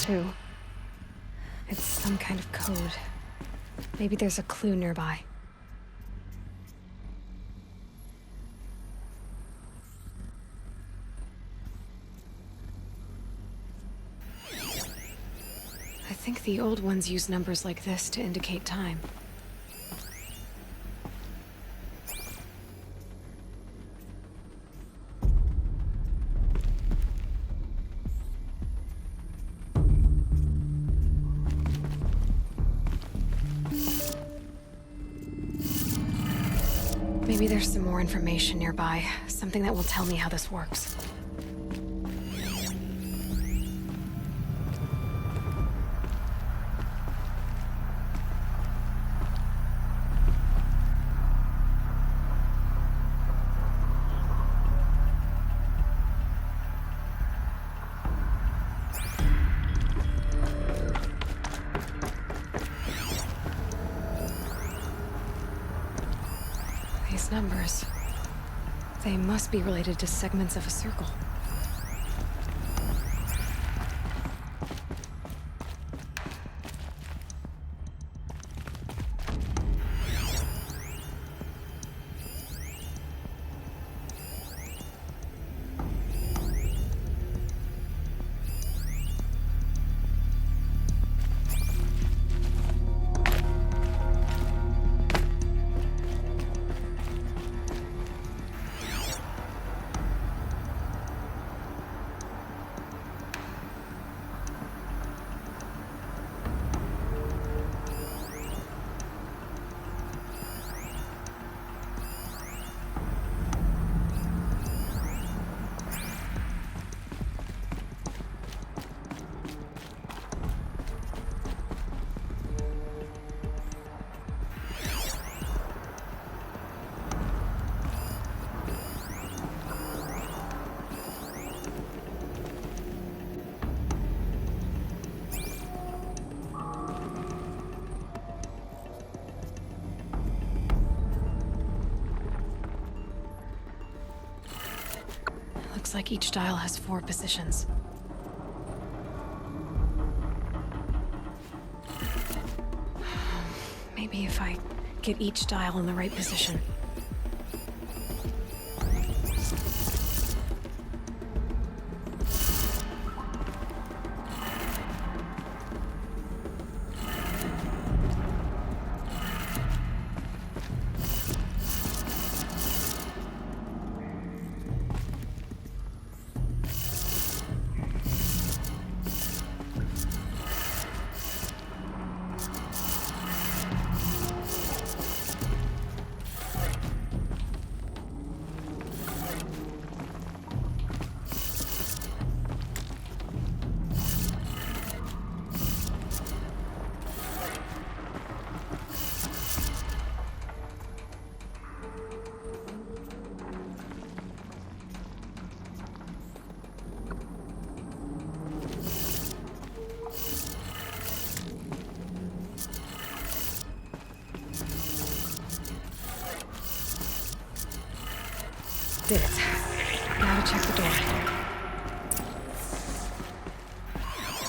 too. It's some kind of code. Maybe there's a clue nearby. I think the old ones use numbers like this to indicate time. Maybe there's some more information nearby, something that will tell me how this works. These numbers, they must be related to segments of a circle. Looks like each dial has 4 positions. Maybe if I get each dial in the right position. Did it. Now to check the door.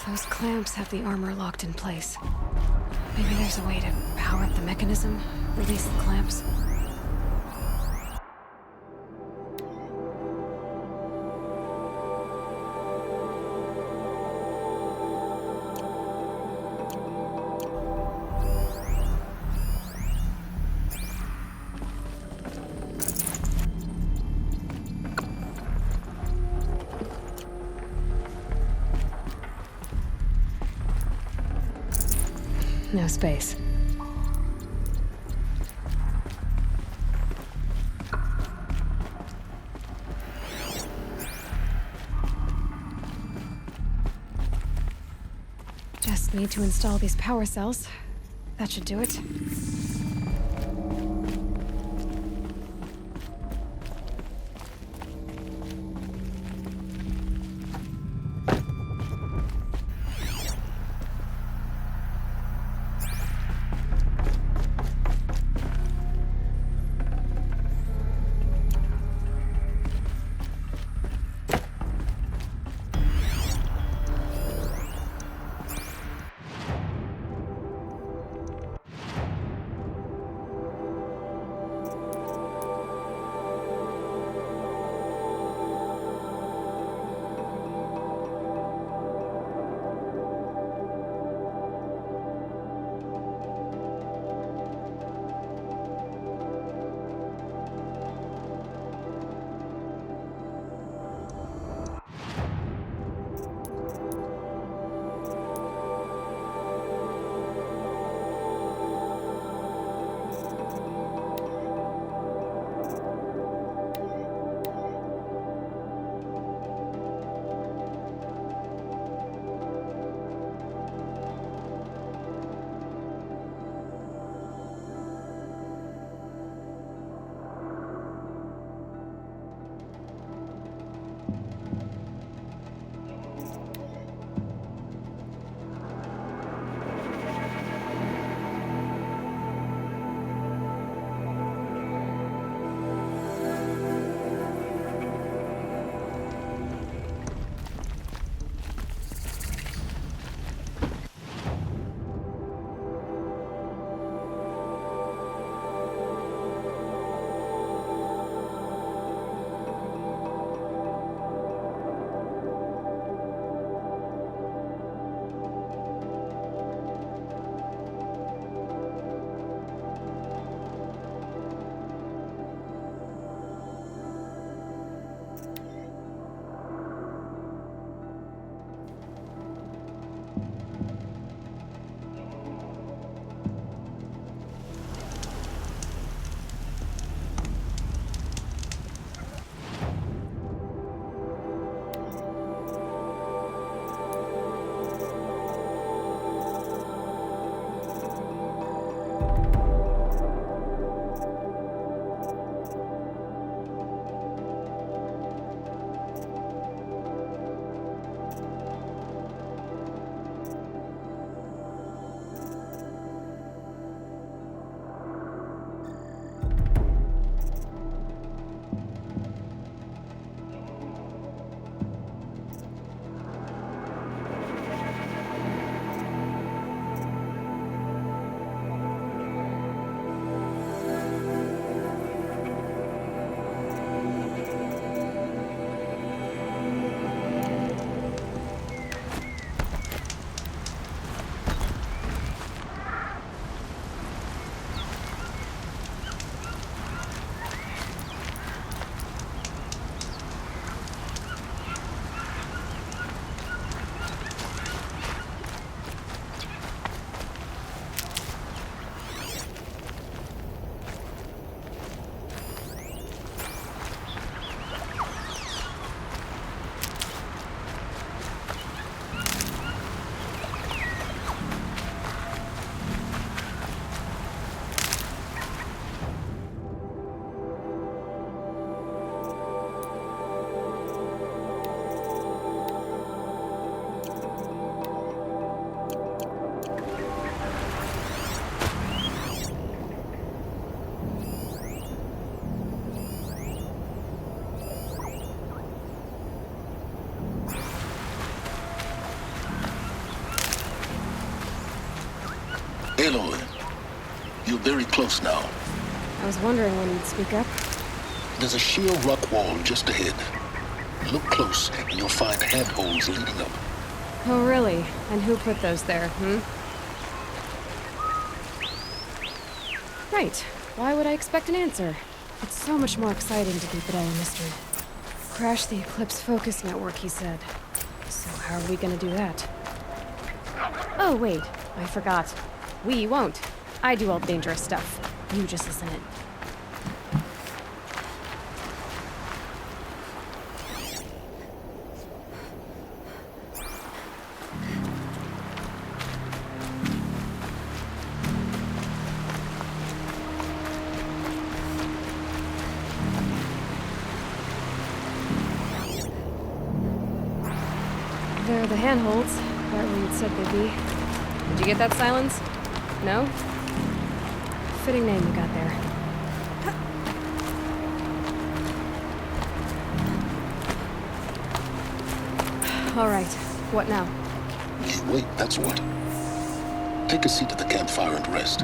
Those clamps have the armor locked in place. Maybe there's a way to power up the mechanism, release the clamps. No space. Just need to install these power cells. That should do it. Aloy, you're very close now. I was wondering when you'd speak up. There's a sheer rock wall just ahead. Look close, and you'll find handholds leading up. Oh, really? And who put those there, Right. Why would I expect an answer? It's so much more exciting to keep it all a mystery. Crash the Eclipse focus network, he said. So how are we gonna do that? Oh, wait. I forgot. We won't. I do all the dangerous stuff. You just listen in. There are the handholds, right where you'd said they'd be. Did you get that, Silence? No? Fitting name you got there. All right, what now? You wait, that's what. Take a seat at the campfire and rest.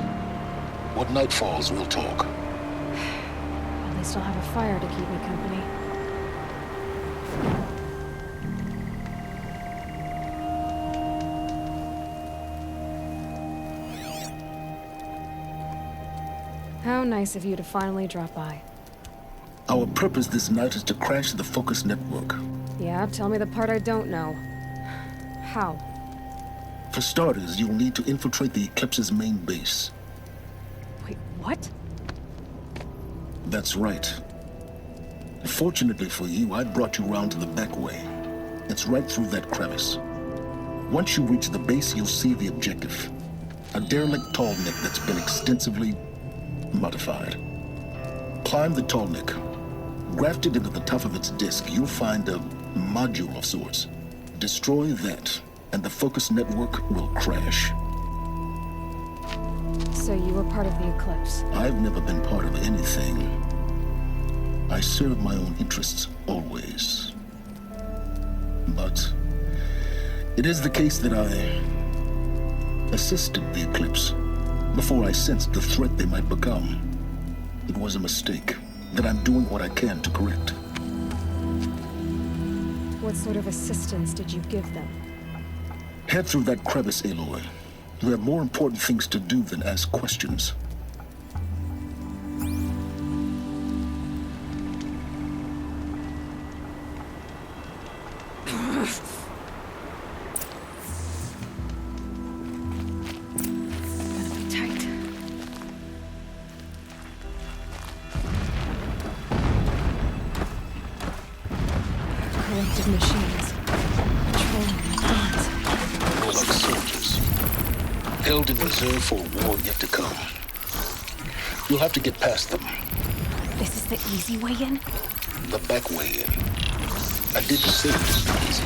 When night falls, we'll talk. At least I'll have a fire to keep me company. How nice of you to finally drop by. Our purpose this night is to crash the focus network. Yeah, tell me the part I don't know. How? For starters, you'll need to infiltrate the Eclipse's main base. Wait, what? That's right. Fortunately for you, I brought you round to the back way. It's right through that crevice. Once you reach the base, you'll see the objective. A derelict tall neck that's been extensively modified. Climb the tall neck. Grafted into the top of its disk, you'll find a module of sorts. Destroy that, and the focus network will crash. So you were part of the Eclipse? I've never been part of anything. I serve my own interests, always. But it is the case that I assisted the Eclipse before I sensed the threat they might become. It was a mistake that I'm doing what I can to correct. What sort of assistance did you give them? Head through that crevice, Aloy. You have more important things to do than ask questions. Machines. Patrolling the guns. More like soldiers. Held in reserve for a war yet to come. You'll have to get past them. This is the easy way in? The back way in. I didn't say it was easy.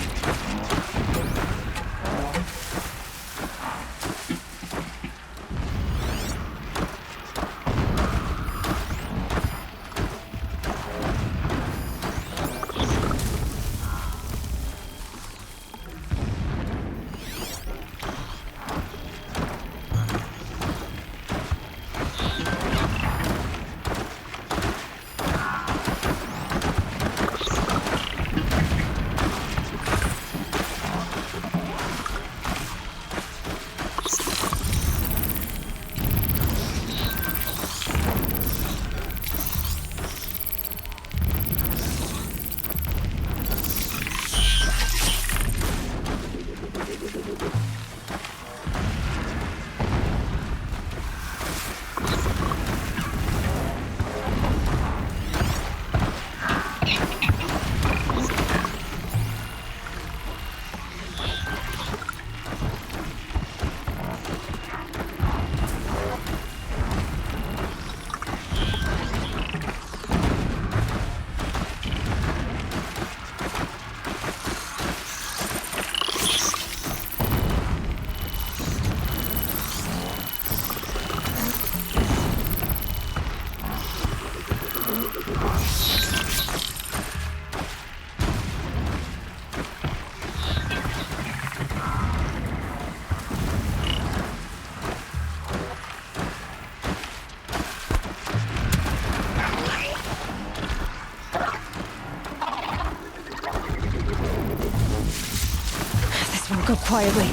Go quietly.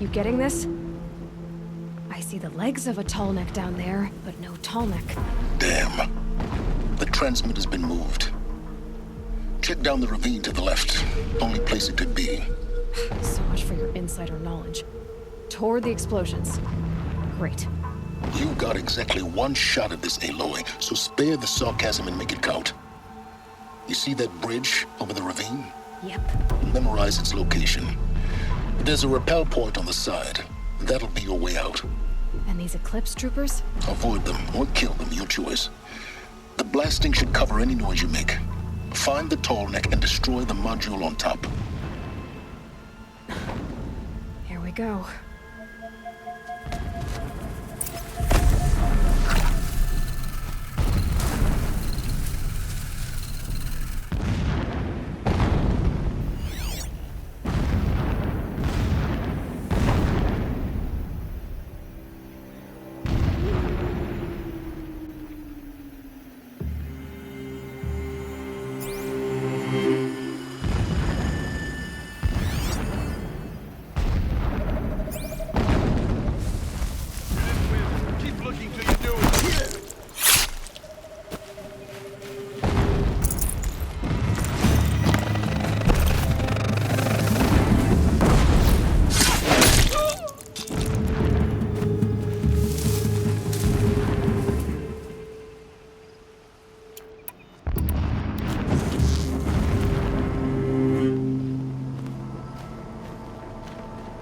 You getting this? I see the legs of a tall neck down there, but no tall neck. Damn. The transmitter's been moved. Check down the ravine to the left. Only place it could be. So much for your insider knowledge. Toward the explosions. Great. You got exactly one shot at this, Aloy, so spare the sarcasm and make it count. You see that bridge over the ravine? Yep. Memorize its location. There's a rappel point on the side. That'll be your way out. And these Eclipse troopers? Avoid them or kill them, your choice. The blasting should cover any noise you make. Find the tall neck and destroy the module on top. Here we go.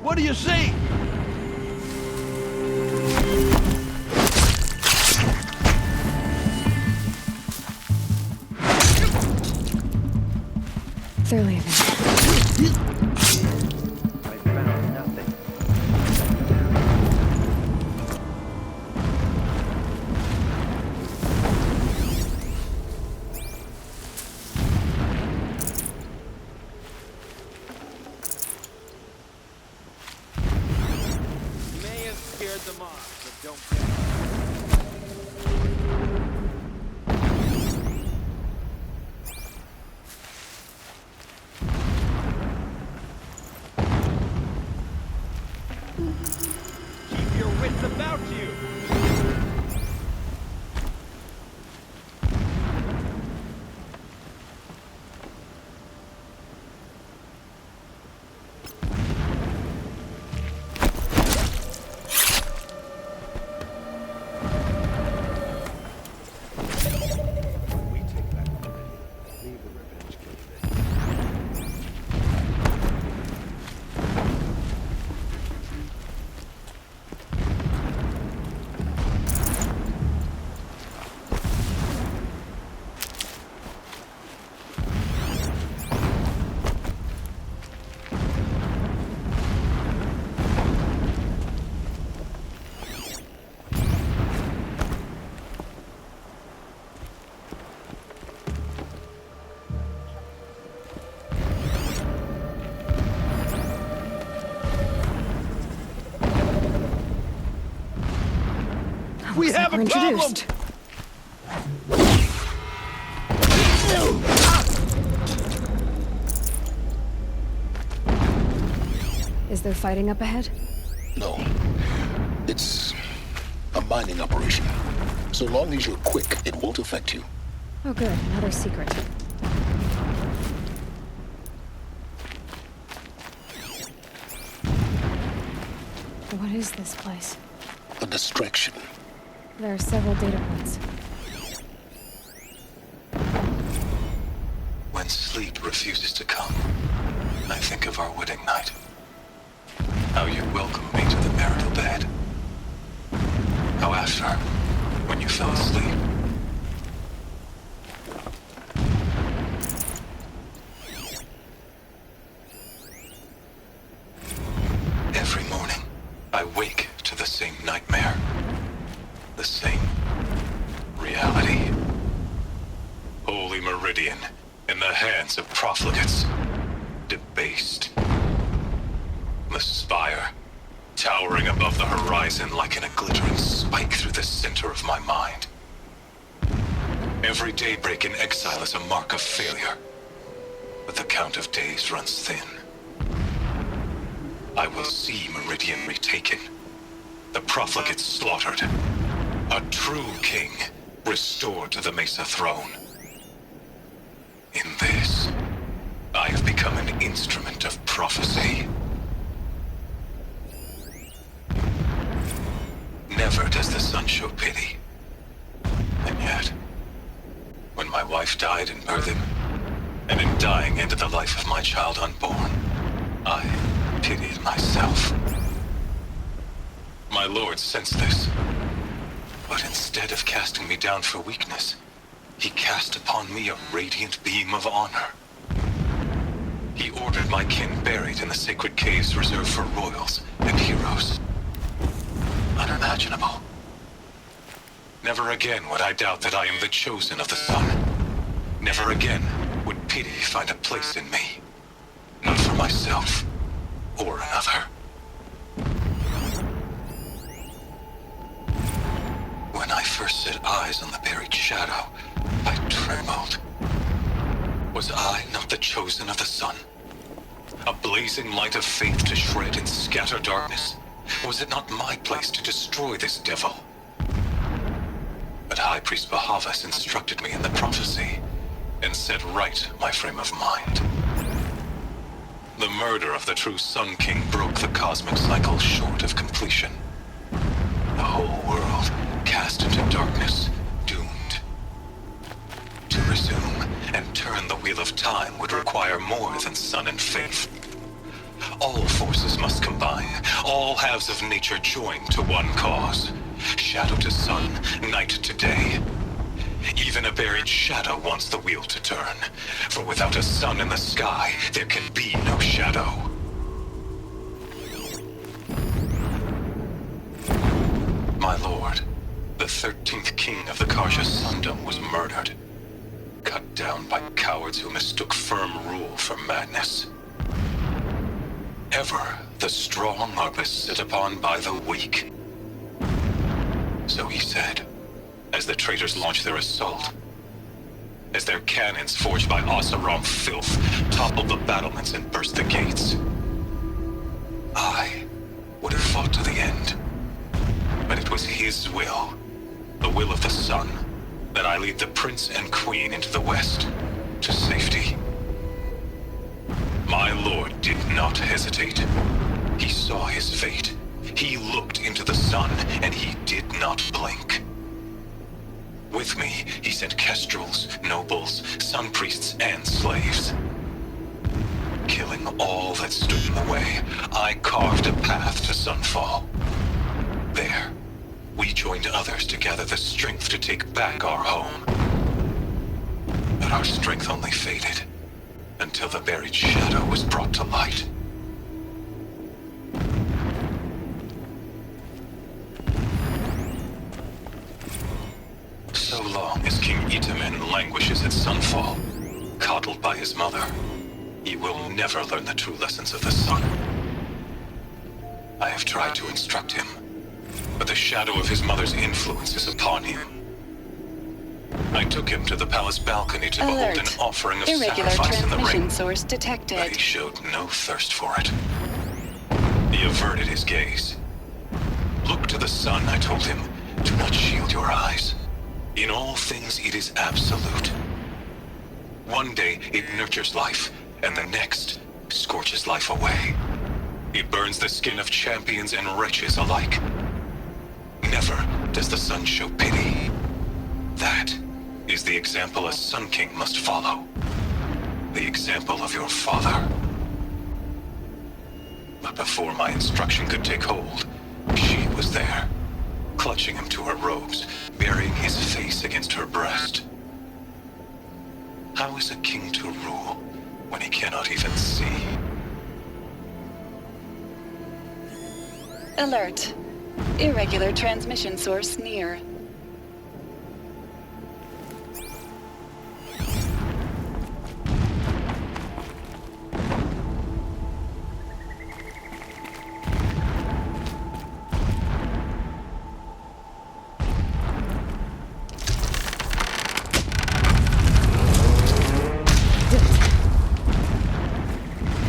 What do you see? They're leaving. I found nothing. May have scared them off, but don't. We Looks have like we're a problem! introduced. Is there fighting up ahead? No. It's a mining operation. So long as you're quick, it won't affect you. Oh good, another secret. What is this place? A distraction. There are several data points. When sleep refuses to come, I think of our wedding night. How you welcomed me to the marital bed. How after, when you fell asleep, every morning, I wake to the same nightmare. The same reality. Holy Meridian, in the hands of profligates. Debased. The spire, towering above the horizon like a glittering spike through the center of my mind. Every daybreak in exile is a mark of failure, but the count of days runs thin. I will see Meridian retaken, the profligates slaughtered, a true king restored to the Mesa throne. In this, I have become an instrument of prophecy. Never does the sun show pity. And yet, when my wife died in birthing, and in dying ended the life of my child unborn, I pitied myself. My lord sensed this, but instead of casting me down for weakness, he cast upon me a radiant beam of honor. He ordered my kin buried in the sacred caves reserved for royals and heroes. Unimaginable. Never again would I doubt that I am the chosen of the sun. Never again would pity find a place in me. Not for myself or another. When I first set eyes on the buried shadow, I trembled. Was I not the chosen of the sun? A blazing light of faith to shred and scatter darkness? Was it not my place to destroy this devil? But High Priest Bahavas instructed me in the prophecy and set right my frame of mind. The murder of the true Sun King broke the cosmic cycle short of completion. The whole world cast into darkness, doomed. To resume and turn the wheel of time would require more than sun and faith. All forces must combine, all halves of nature join to one cause. Shadow to sun, night to day. Even a buried shadow wants the wheel to turn, for without a sun in the sky, there can be no shadow. My lord, the 13th king of the Karja Sundom was murdered. Cut down by cowards who mistook firm rule for madness. Ever the strong are beset upon by the weak. So he said, as the traitors launched their assault. As their cannons forged by Oseram filth toppled the battlements and burst the gates. I would have fought to the end. But it was his will, the will of the sun, that I lead the prince and queen into the west, to safety. My lord did not hesitate. He saw his fate. He looked into the sun, and he did not blink. With me, he sent kestrels, nobles, sun priests, and slaves. Killing all that stood in the way, I carved a path to sunfall. There, we joined others to gather the strength to take back our home. But our strength only faded, until the buried shadow was brought to light. So long as King Itamen languishes at sunfall, coddled by his mother, he will never learn the true lessons of the sun. I have tried to instruct him, but the shadow of his mother's influence is upon him. I took him to the palace balcony to behold an offering of Irregular sacrifice in the transmission ring, source but detected. he showed no thirst for it. He averted his gaze. Look to the sun, I told him. Do not shield your eyes. In all things, it is absolute. One day, it nurtures life, and the next, scorches life away. It burns the skin of champions and wretches alike. Never does the sun show pity. That is the example a Sun King must follow. The example of your father. But before my instruction could take hold, she was there, clutching him to her robes, burying his face against her breast. How is a king to rule when he cannot even see? Alert. Irregular transmission source near.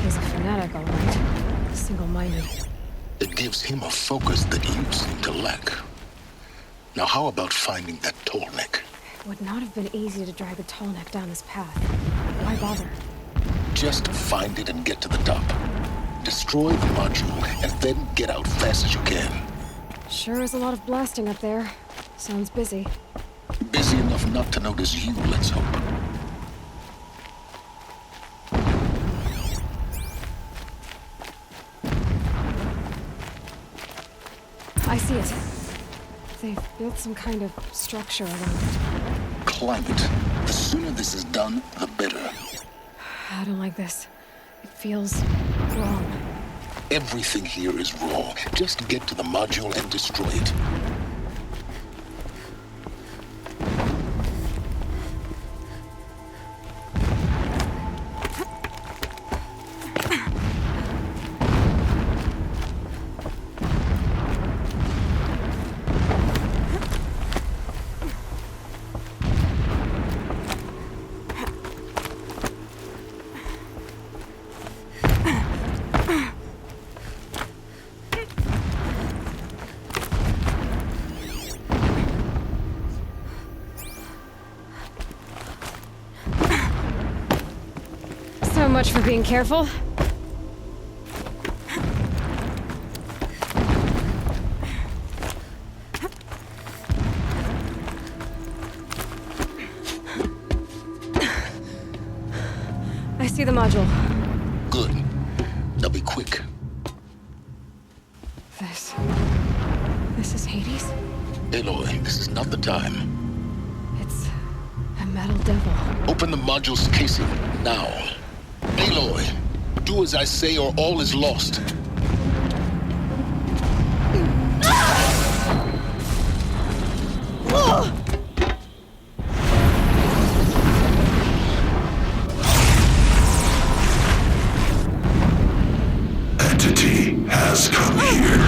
He's a fanatic, all right. Single-minded. It gives him a focus that you seem to lack. Now how about finding that tall neck? It would not have been easy to drag a tall neck down this path. Why bother? Just find it and get to the top. Destroy the module and then get out fast as you can. Sure is a lot of blasting up there. Sounds busy. Busy enough not to notice you, let's hope. I see it. They've built some kind of structure around it. Climb it. The sooner this is done, the better. I don't like this. It feels wrong. Everything here is wrong. Just get to the module and destroy it. So much for being careful. I see the module. Good. Now be quick. This is Hades? Aloy, this is not the time. It's a metal devil. Open the module's casing, now. Aloy, do as I say or all is lost. Entity has come here.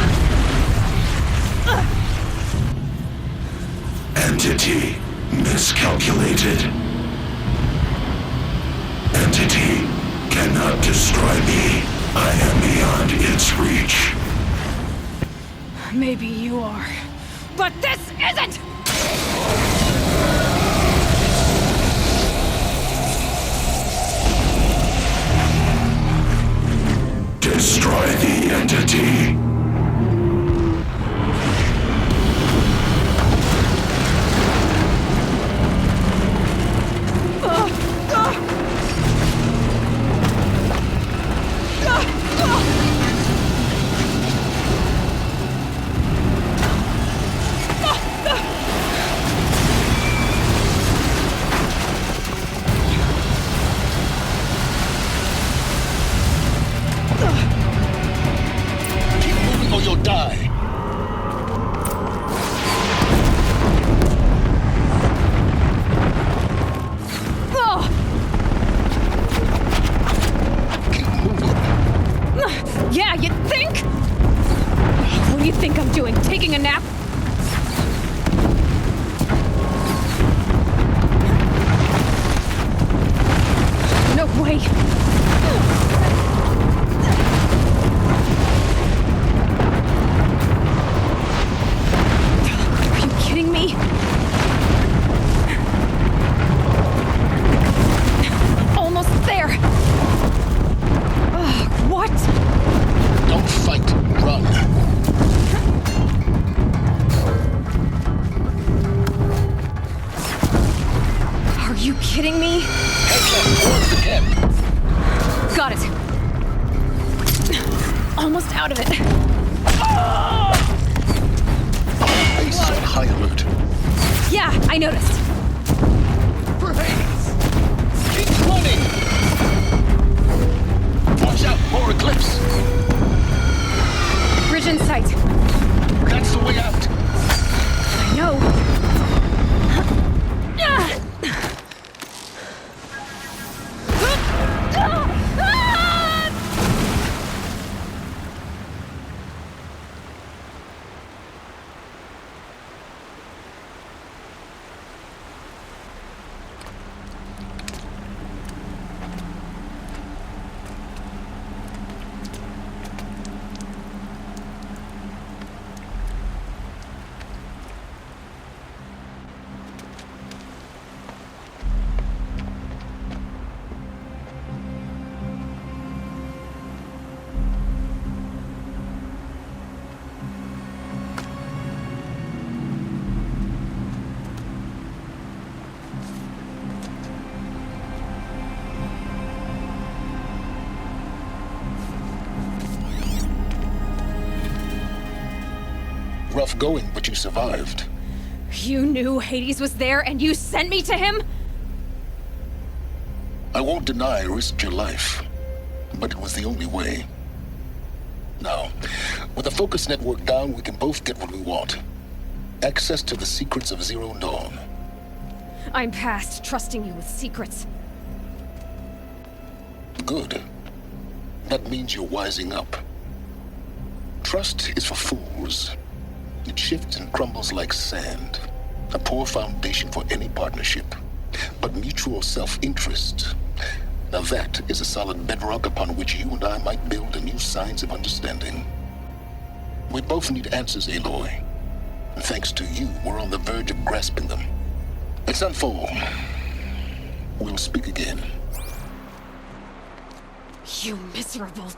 Entity miscalculated. Entity cannot destroy me. I am beyond its reach. Maybe you are. But this isn't! Destroy the entity. Keep kidding me? Head left towards the camp. Got it. Almost out of it. Base is on high alert. Yeah, I noticed. Brains! Keep running! Watch out, more Eclipse! Bridge in sight. That's the way out. I know. Rough going, but you survived. You knew Hades was there and you sent me to him? I won't deny I risked your life, but it was the only way. Now, with the focus network down, we can both get what we want. Access to the secrets of Zero Dawn. I'm past trusting you with secrets. Good. That means you're wising up. Trust is for fools. It shifts and crumbles like sand. A poor foundation for any partnership. But mutual self-interest, now that is a solid bedrock upon which you and I might build a new science of understanding. We both need answers, Aloy. And thanks to you, we're on the verge of grasping them. It's unfold. We'll speak again. You miserable...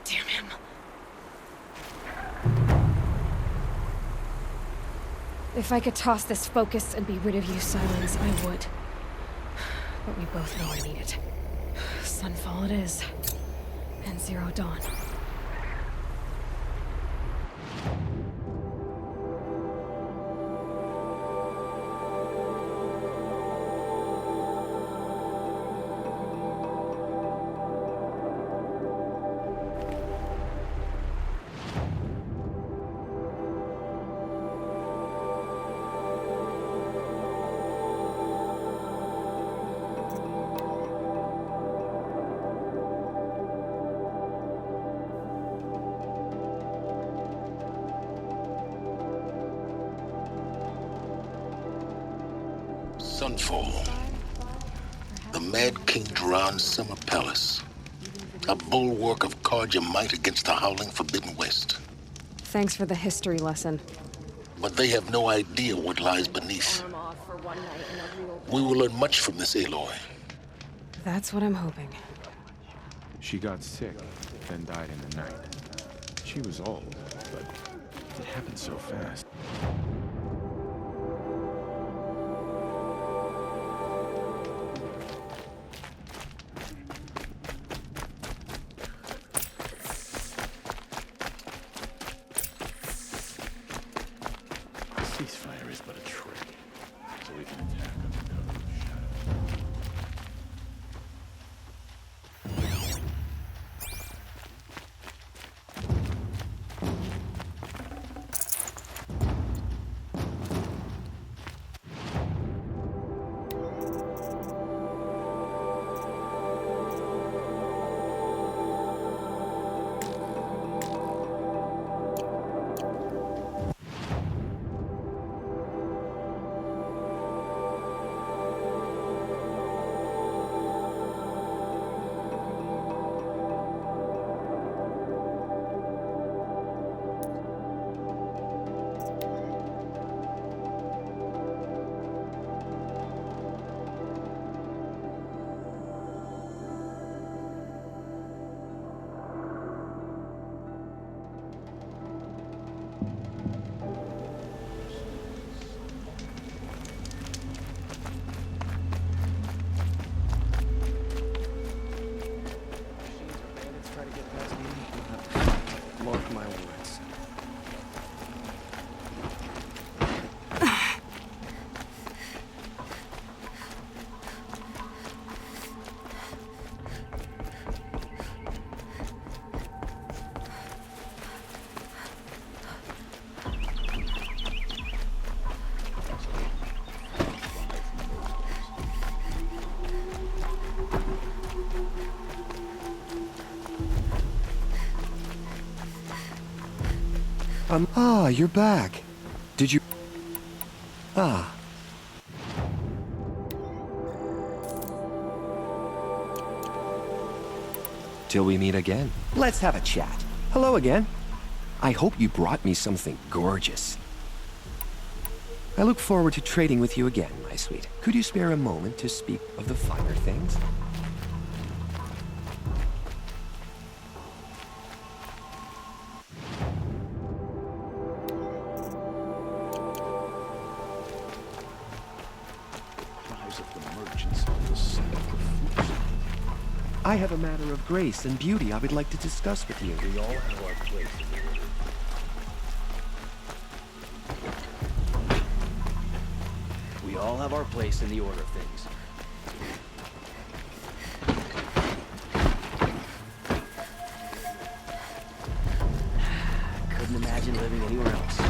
Damn him. If I could toss this focus and be rid of you, Silence, I would. But we both know I need it. Sunfall it is. And Zero Dawn. Sunfall. The Mad King Duran's summer palace. A bulwark of Karja might against the howling Forbidden West. Thanks for the history lesson. But they have no idea what lies beneath. We will learn much from this, Aloy. That's what I'm hoping. She got sick, then died in the night. She was old, but it happened so fast. Ceasefire is but a trick, so we can attack under cover of shadow. You're back. Did you... Ah. Till we meet again. Let's have a chat. Hello again. I hope you brought me something gorgeous. I look forward to trading with you again, my sweet. Could you spare a moment to speak of the finer things? I have a matter of grace and beauty I would like to discuss with you. We all have our place. We all have our place in the order of things. Couldn't imagine living anywhere else.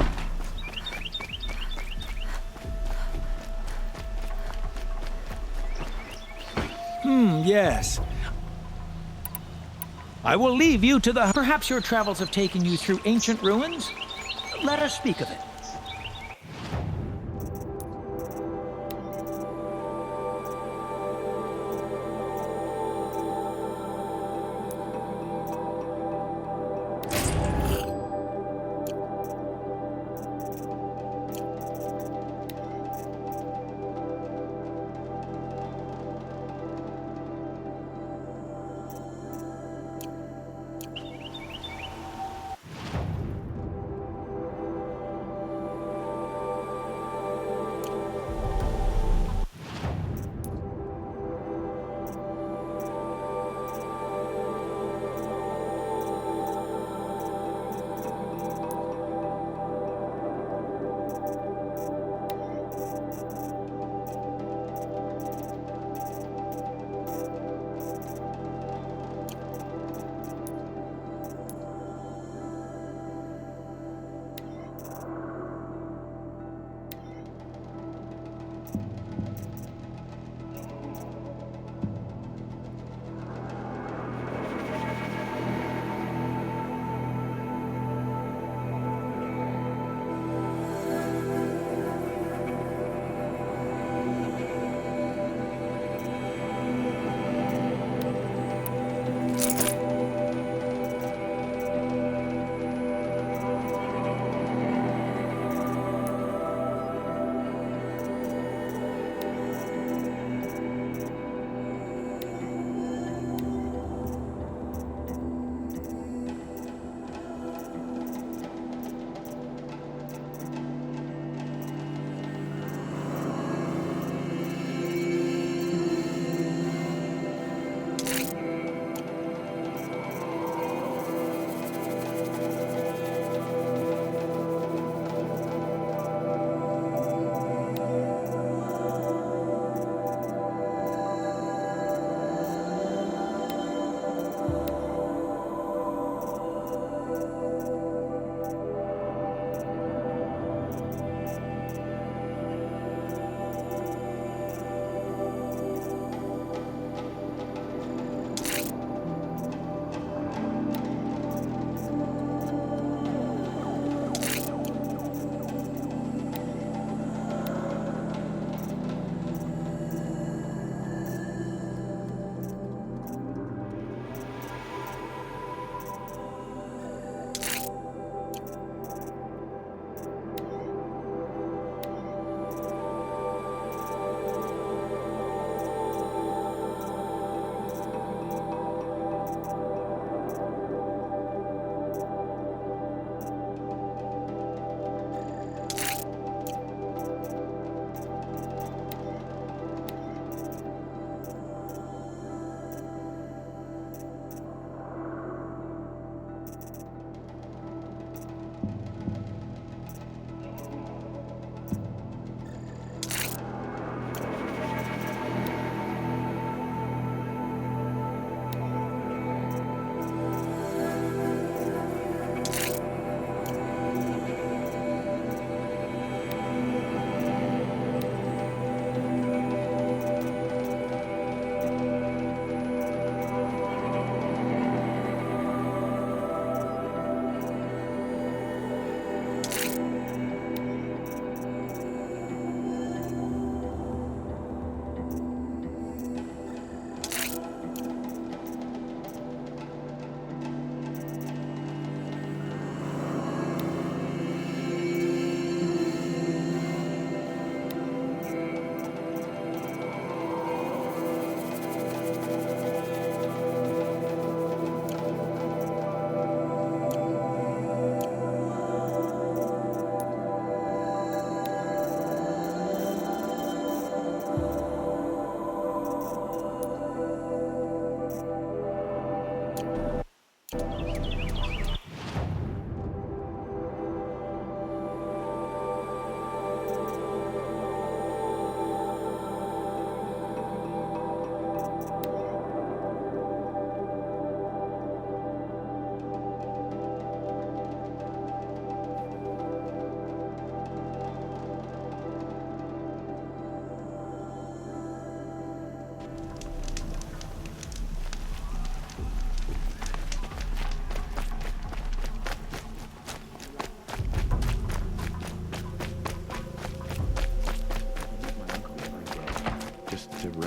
Yes. I will leave you to the... Perhaps your travels have taken you through ancient ruins? Let us speak of it.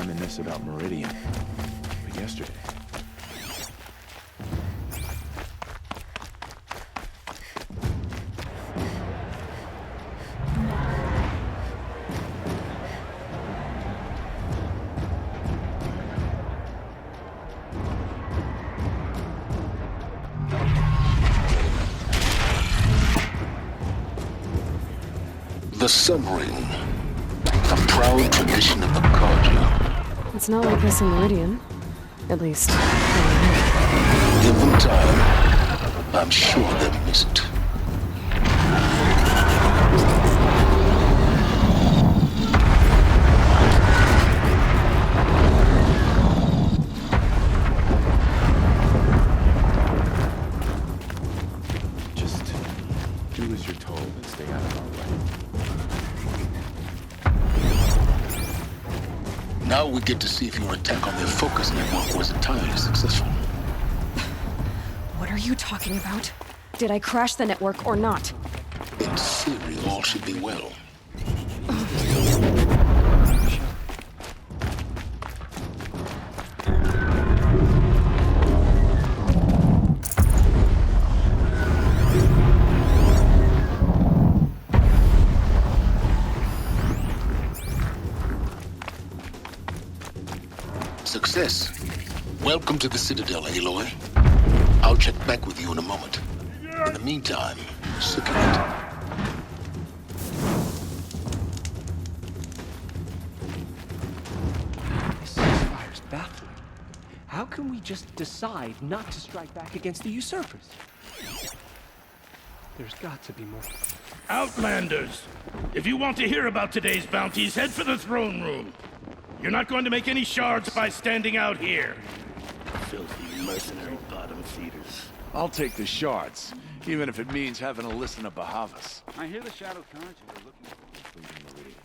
reminisce about Meridian. But yesterday... The submarine, a proud tradition of the Carja. It's not like this in Meridian. At least, Give them time. I'm sure they'll miss it. Just do as you're told and stay out of our way. Now we get to see if your attack on their focus network was entirely successful. what are you talking about? Did I crash the network or not? In theory, all should be well. Success. Welcome to the Citadel, Aloy. I'll check back with you in a moment. In the meantime, sick of it. This ceasefire's baffling. How can we just decide not to strike back against the usurpers? There's got to be more. Outlanders! If you want to hear about today's bounties, head for the throne room. You're not going to make any shards by standing out here. Filthy mercenary bottom feeders. I'll take the shards, even if it means having to listen to Bahavas. I hear the Shadow Conjure are looking for Meridian.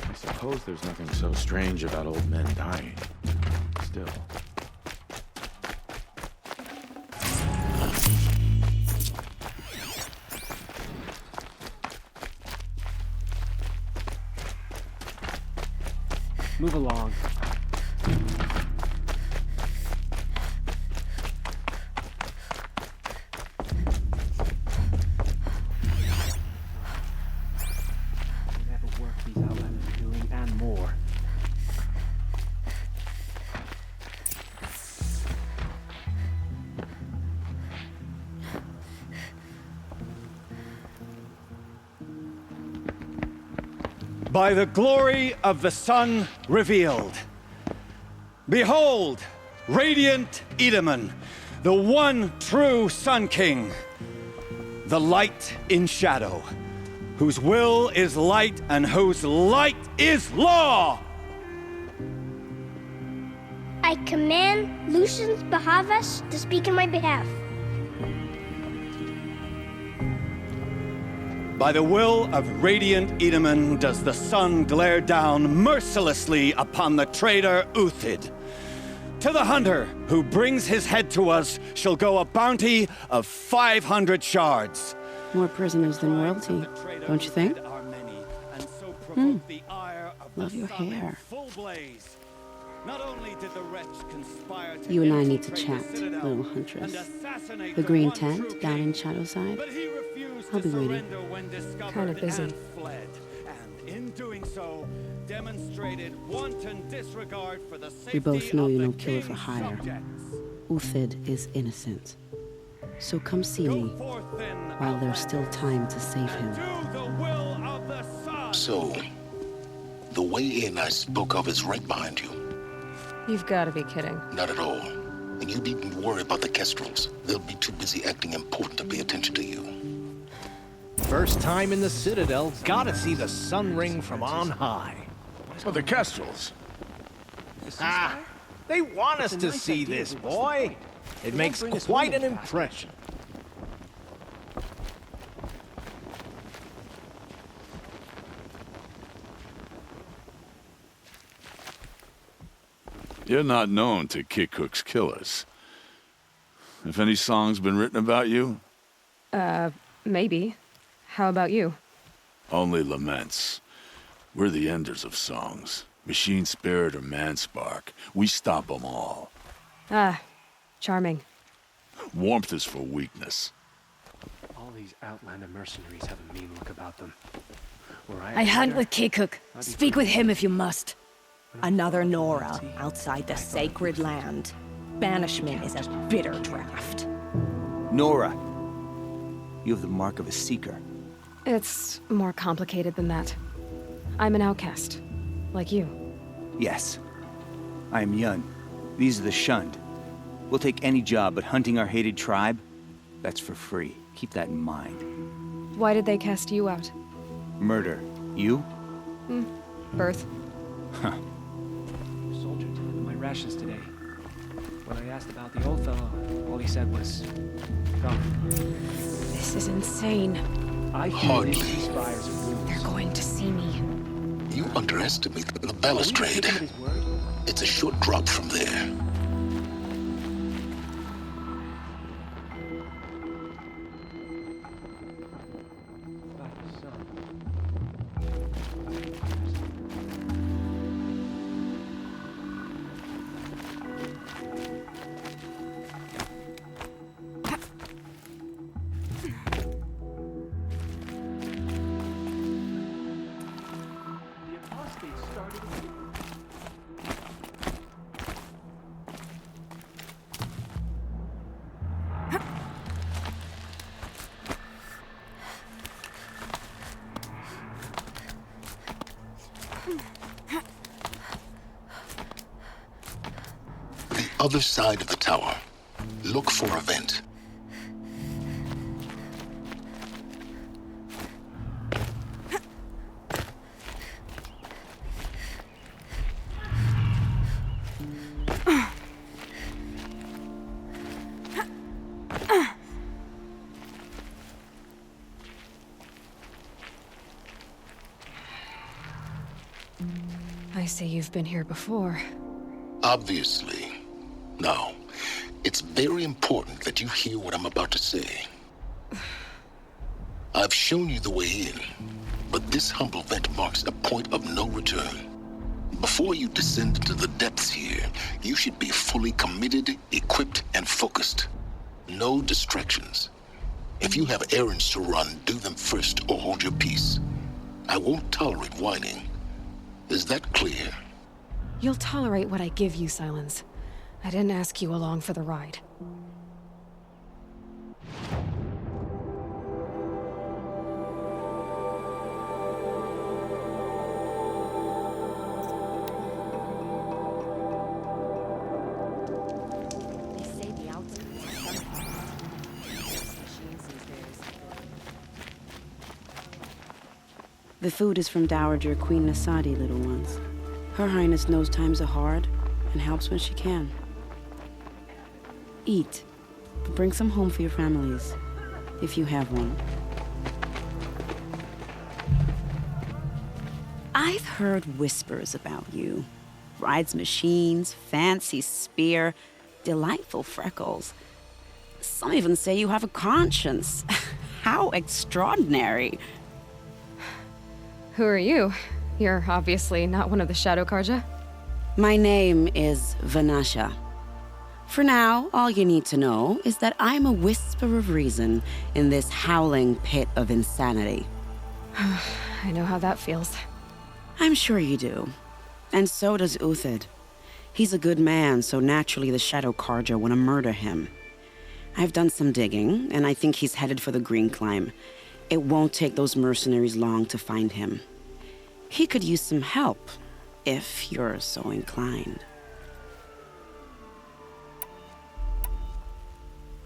I suppose there's nothing so strange about old men dying. Still. Move along. Whatever work these outlanders are doing and more. By the glory of the sun revealed. Behold, radiant Edaman, the one true Sun King, the light in shadow, whose will is light and whose light is law! I command Lucius Bahavas to speak in my behalf. By the will of radiant Edaman does the sun glare down mercilessly upon the traitor Uthid. To the hunter who brings his head to us shall go a bounty of 500 shards. More prisoners than royalty, don't you think? Love your hair. You and I need to chat, little huntress. The green tent down in Shadowside? I'll be waiting. Kind of busy. We both know you're no killer for hire. Uthid is innocent. So come see me while there's still time to save him. So, the way in I spoke of is right behind you. You've got to be kidding. Not at all. And you needn't worry about the Kestrels. They'll be too busy acting important to pay attention to you. First time in the Citadel, gotta see the sun ring from on high. So the Kestrels. Ah, they want us to see this, boy. It makes quite an impression. You're not known to Kikuk's killers. Have any songs been written about you? Maybe. How about you? Only laments. We're the enders of songs. Machine spirit or man spark. We stop them all. Ah, charming. Warmth is for weakness. All these Outlander mercenaries have a mean look about them. I hunt with Kikuk. Speak with him if you must. Another Nora outside the sacred land. Banishment is a bitter draft. Nora, you have the mark of a seeker. It's more complicated than that. I'm an outcast, like you. Yes. I am Yun. These are the shunned. We'll take any job, but hunting our hated tribe, that's for free. Keep that in mind. Why did they cast you out? Murder. You? Birth. Huh. Soldier delivered my rations today. When I asked about the old fellow, all he said was, "Come." This is insane. I Hardly. They're going to see me. You underestimate the balustrade. It's a short drop from there. Other side of the tower. Look for a vent. I see you've been here before. Obviously. Now, it's very important that you hear what I'm about to say. I've shown you the way in, but this humble vent marks a point of no return. Before you descend into the depths here, you should be fully committed, equipped, and focused. No distractions. If you have errands to run, do them first or hold your peace. I won't tolerate whining. Is that clear? You'll tolerate what I give you, Silence. I didn't ask you along for the ride. The food is from Dowager Queen Nasadi, little ones. Her Highness knows times are hard and helps when she can. Eat, but bring some home for your families, if you have one. I've heard whispers about you. Rides machines, fancy spear, delightful freckles. Some even say you have a conscience. How extraordinary. Who are you? You're obviously not one of the Shadow Karja. My name is Vanasha. For now, all you need to know is that I'm a whisper of reason in this howling pit of insanity. I know how that feels. I'm sure you do. And so does Uthid. He's a good man, so naturally the Shadow Karja want to murder him. I've done some digging, and I think he's headed for the Green Climb. It won't take those mercenaries long to find him. He could use some help, if you're so inclined.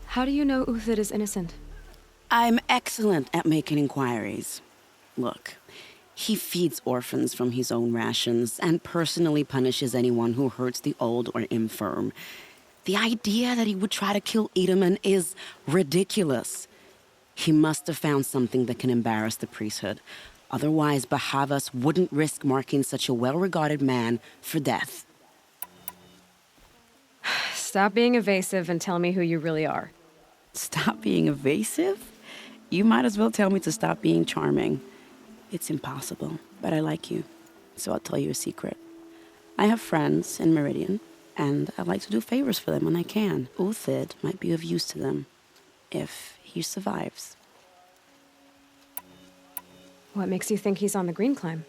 How do you know Uthid is innocent? I'm excellent at making inquiries. Look, he feeds orphans from his own rations and personally punishes anyone who hurts the old or infirm. The idea that he would try to kill Edelman is ridiculous. He must have found something that can embarrass the priesthood. Otherwise, Bahavas wouldn't risk marking such a well-regarded man for death. Stop being evasive and tell me who you really are. Stop being evasive? You might as well tell me to stop being charming. It's impossible, but I like you, so I'll tell you a secret. I have friends in Meridian, and I like to do favors for them when I can. Uthid might be of use to them, if he survives. What makes you think he's on the green climb?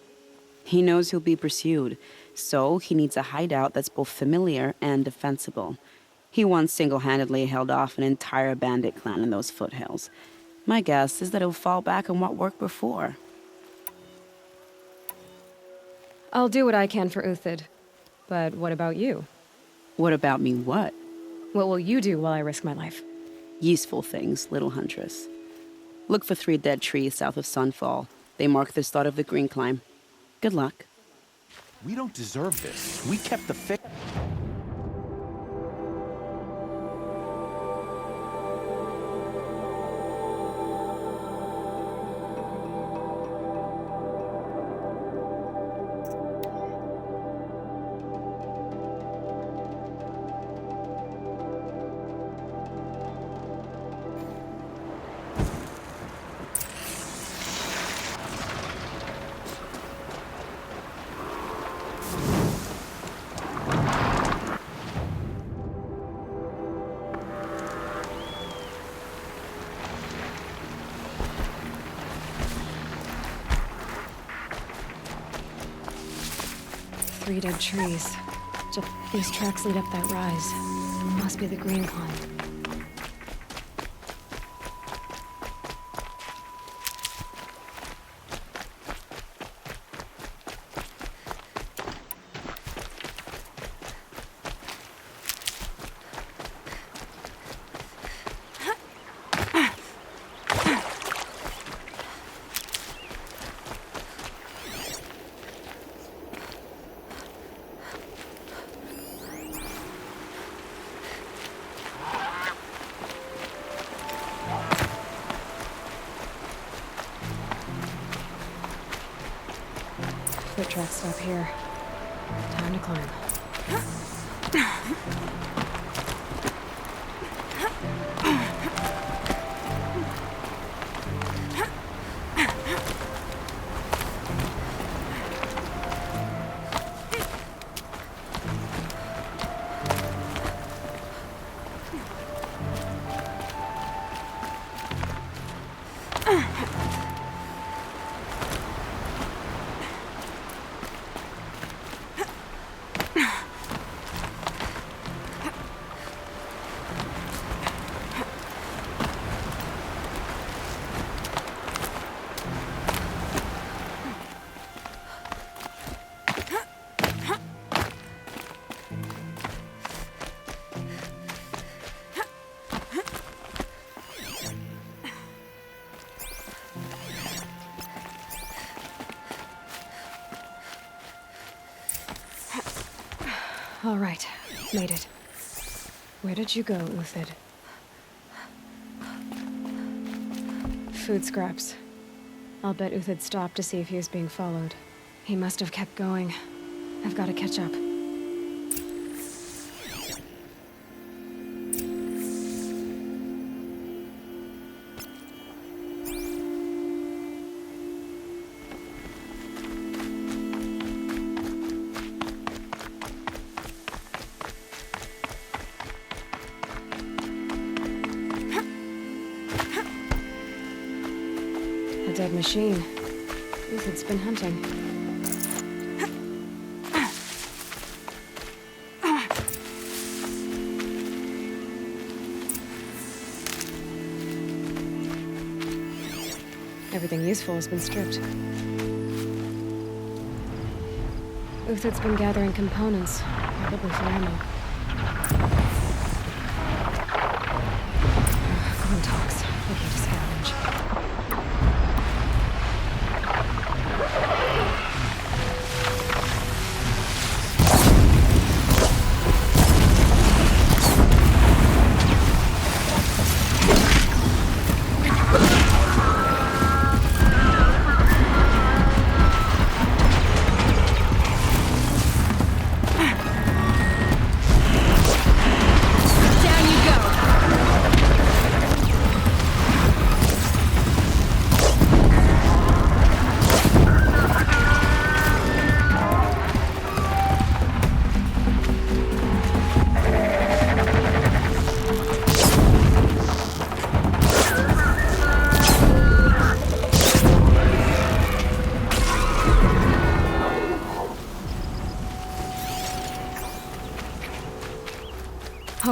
He knows he'll be pursued, so he needs a hideout that's both familiar and defensible. He once single-handedly held off an entire bandit clan in those foothills. My guess is that he'll fall back on what worked before. I'll do what I can for Uthid. But what about you? What about me what? What will you do while I risk my life? Useful things, little huntress. Look for 3 dead trees south of Sunfall. They mark the start of the green climb. Good luck. We don't deserve this. We kept the fit. Three dead trees. These tracks lead up that rise. Must be the green climb. Foot tracks stop here. Time to climb. All right, made it. Where did you go, Uthid? Food scraps. I'll bet Uthid stopped to see if he was being followed. He must have kept going. I've got to catch up. A dead machine. Uthid's been hunting. Everything useful has been stripped. Uthid's been gathering components, probably for ammo. Corn talks. Okay to scavenge.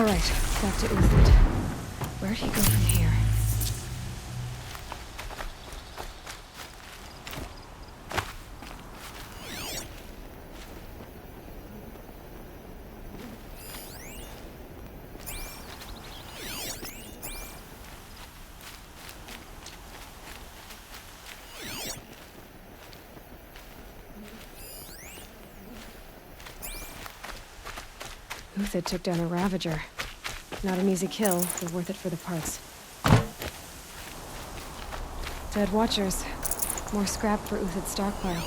Alright, back to Uthid. Where'd he go from here? Uthid took down a Ravager. Not an easy kill, but worth it for the parts. Dead Watchers. More scrap for Uthid's stockpile.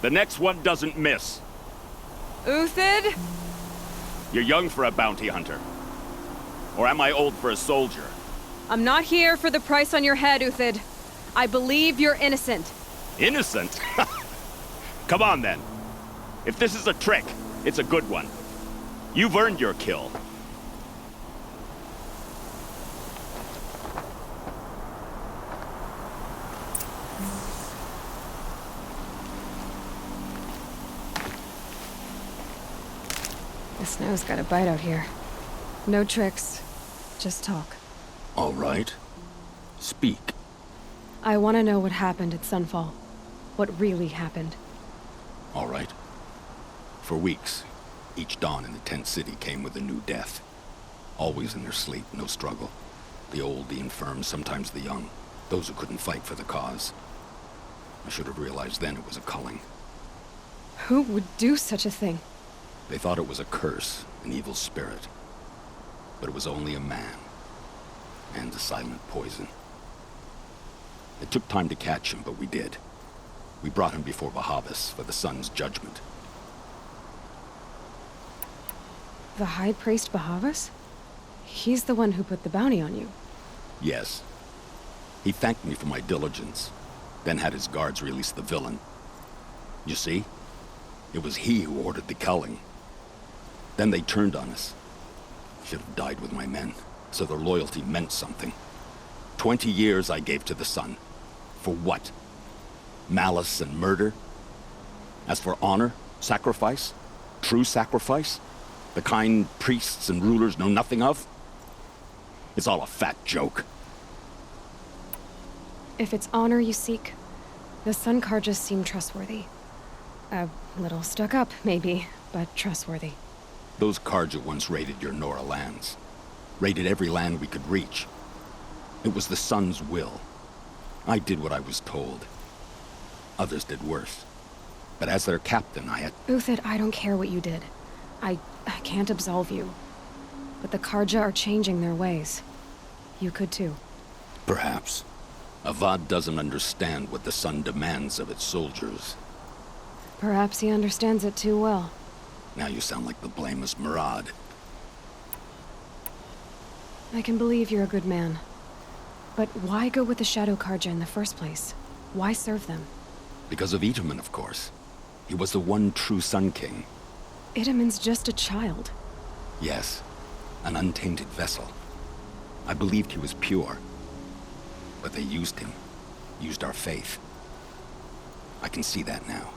The next one doesn't miss. Uthid? You're young for a bounty hunter. Or am I old for a soldier? I'm not here for the price on your head, Uthid. I believe you're innocent. Innocent? Come on, then. If this is a trick, it's a good one. You've earned your kill. The snow's got a bite out here. No tricks, just talk. All right. Speak. I want to know what happened at Sunfall. What really happened. All right. For weeks, each dawn in the tent city came with a new death. Always in their sleep, no struggle. The old, the infirm, sometimes the young. Those who couldn't fight for the cause. I should have realized then it was a culling. Who would do such a thing? They thought it was a curse, an evil spirit. But it was only a man. And a silent poison. It took time to catch him, but we did. We brought him before Bahavas for the sun's judgment. The High Priest Bahavas? He's the one who put the bounty on you. Yes. He thanked me for my diligence, then had his guards release the villain. You see? It was he who ordered the culling. Then they turned on us. Should have died with my men, so their loyalty meant something. 20 years I gave to the sun. For what? Malice and murder? As for honor, sacrifice, true sacrifice, the kind priests and rulers know nothing of? It's all a fat joke. If it's honor you seek, the Sun Karjas seem trustworthy. A little stuck up, maybe, but trustworthy. Those Karja once raided your Nora lands. Raided every land we could reach. It was the Sun's will. I did what I was told. Others did worse. But as their captain, I had... Uthid, I don't care what you did. I can't absolve you. But the Karja are changing their ways. You could too. Perhaps. Avad doesn't understand what the Sun demands of its soldiers. Perhaps he understands it too well. Now you sound like the blameless Murad. I can believe you're a good man. But why go with the Shadow Karja in the first place? Why serve them? Because of Itaman, of course. He was the one true Sun King. Itaman's just a child. Yes, an untainted vessel. I believed he was pure. But they used him. Used our faith. I can see that now.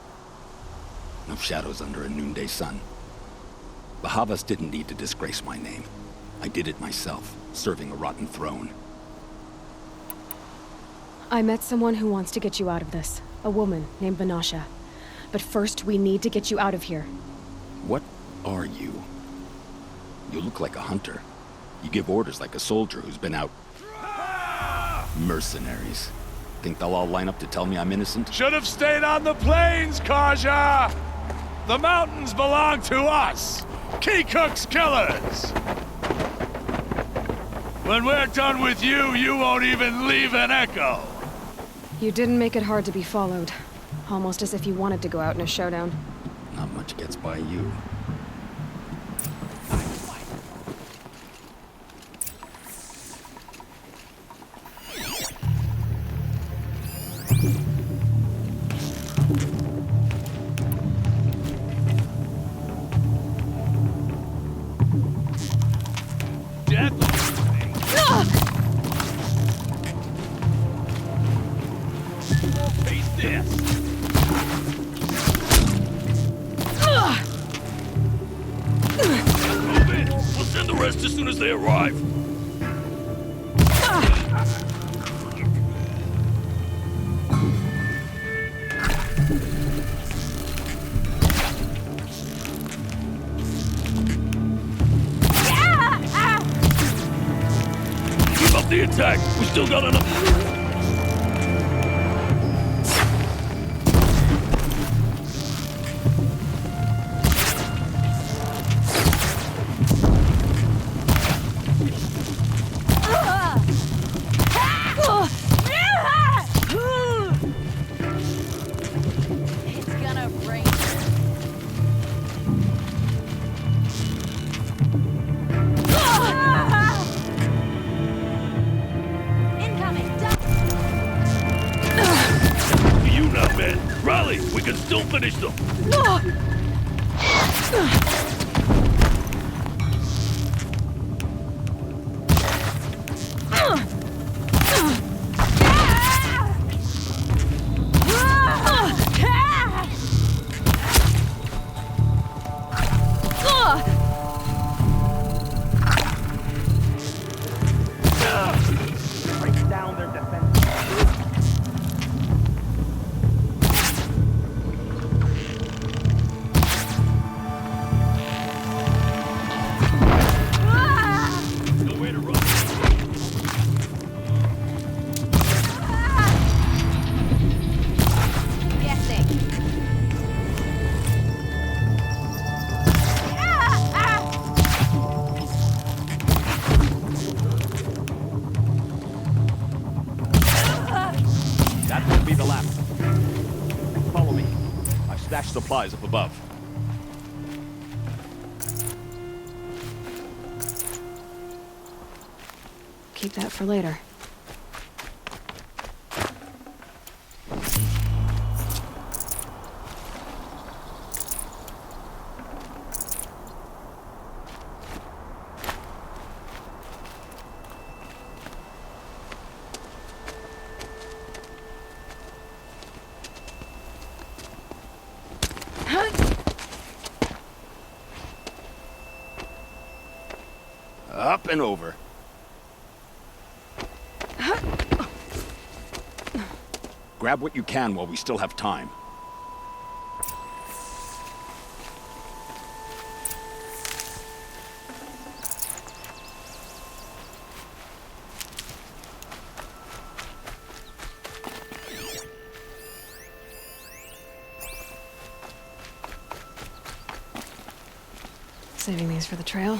No shadows under a noonday sun. Bahavas didn't need to disgrace my name. I did it myself, serving a rotten throne. I met someone who wants to get you out of this. A woman named Vanasha. But first, we need to get you out of here. What are you? You look like a hunter. You give orders like a soldier who's been out... Mercenaries. Think they'll all line up to tell me I'm innocent? Should have stayed on the plains, Karja! The mountains belong to us! Keekook's killers! When we're done with you, you won't even leave an echo! You didn't make it hard to be followed. Almost as if you wanted to go out in a showdown. Not much gets by you. as soon as they arrive. Keep up the attack. We still got enough. Finish them! Break down their defense. Supplies up above. Keep that for later. Up and over. Grab what you can while we still have time. Saving these for the trail.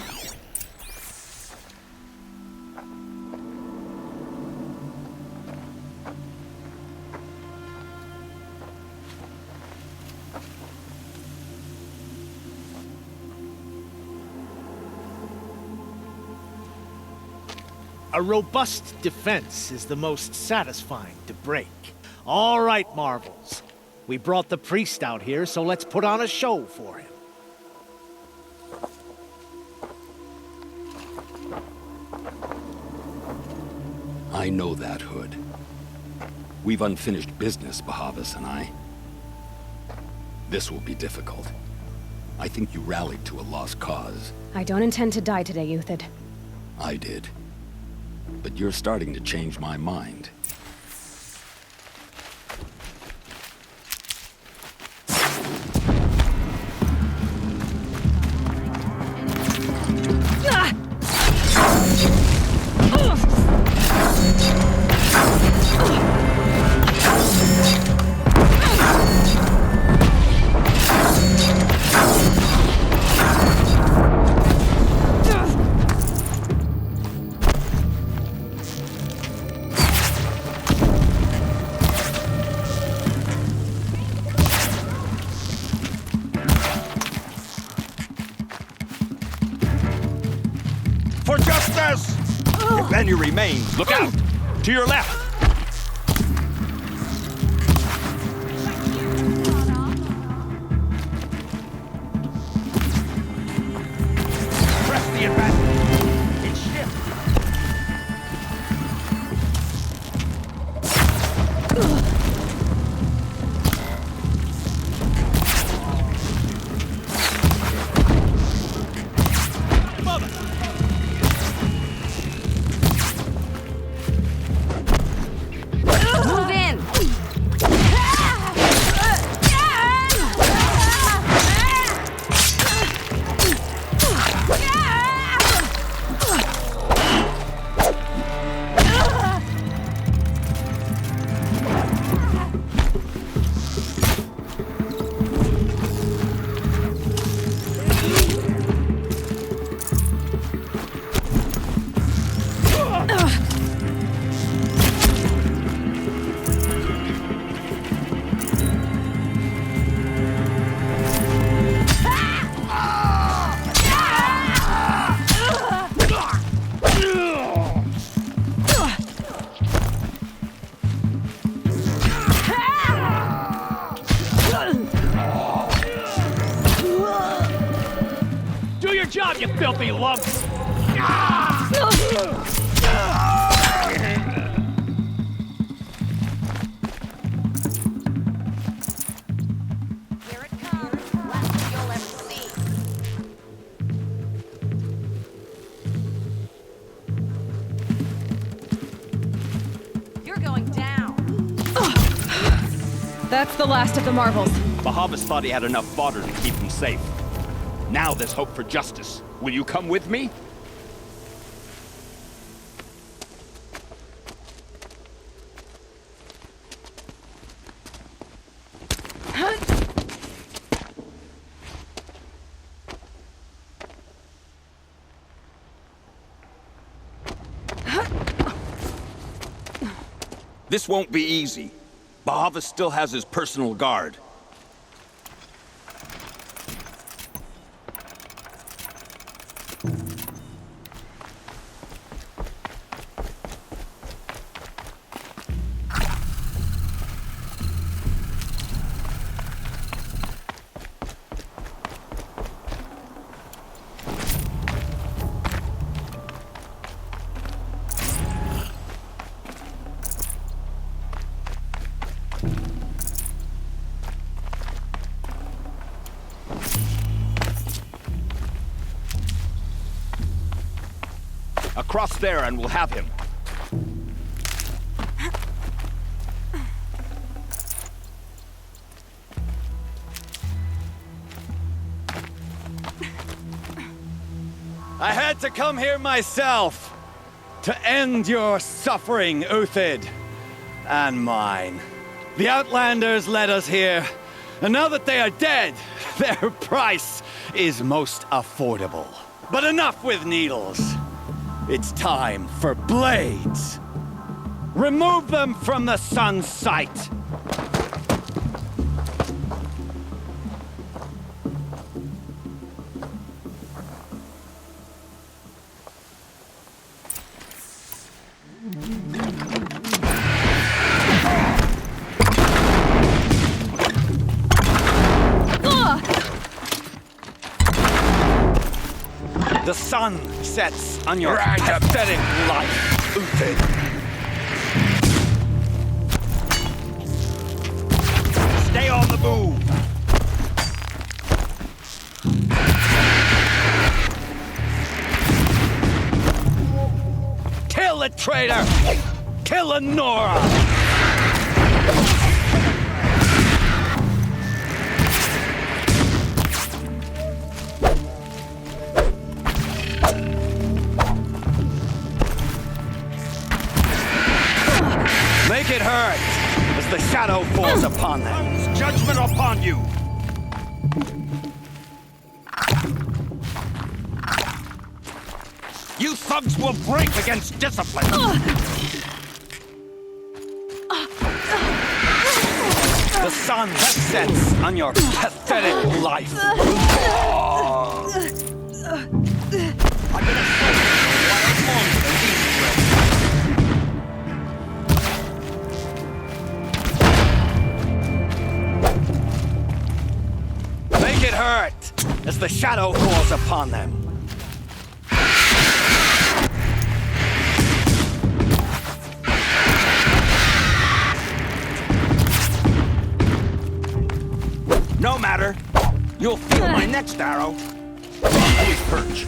A robust defense is the most satisfying to break. All right, Marvels. We brought the priest out here, so let's put on a show for him. I know that, Hood. We've unfinished business, Bahavas and I. This will be difficult. I think you rallied to a lost cause. I don't intend to die today, Euthid. I did. But you're starting to change my mind. For justice! If any remains, look out! To your left! Press the advantage. It's shift. job, you filthy lumps! You're going down. That's the last of the marbles. Bahavas thought he had enough fodder to keep him safe. Now there's hope for justice. Will you come with me? This won't be easy. Bahavas still has his personal guard. Across there and we'll have him. I had to come here myself to end your suffering, Uthid, and mine. The Outlanders led us here, and now that they are dead, their price is most affordable. But enough with needles. It's time for blades. Remove them from the sun's sight. The sun sets on your pathetic life, Uthid. Stay on the move! Kill the traitor! Kill Nora! Make it hurt as the shadow falls upon them. Judgment upon you! You thugs will break against discipline! The sun sets on your pathetic life. I'm gonna show you why I'm longer than these threats. Make it hurt as the shadow falls upon them. No matter. You'll feel my next arrow. Always perch.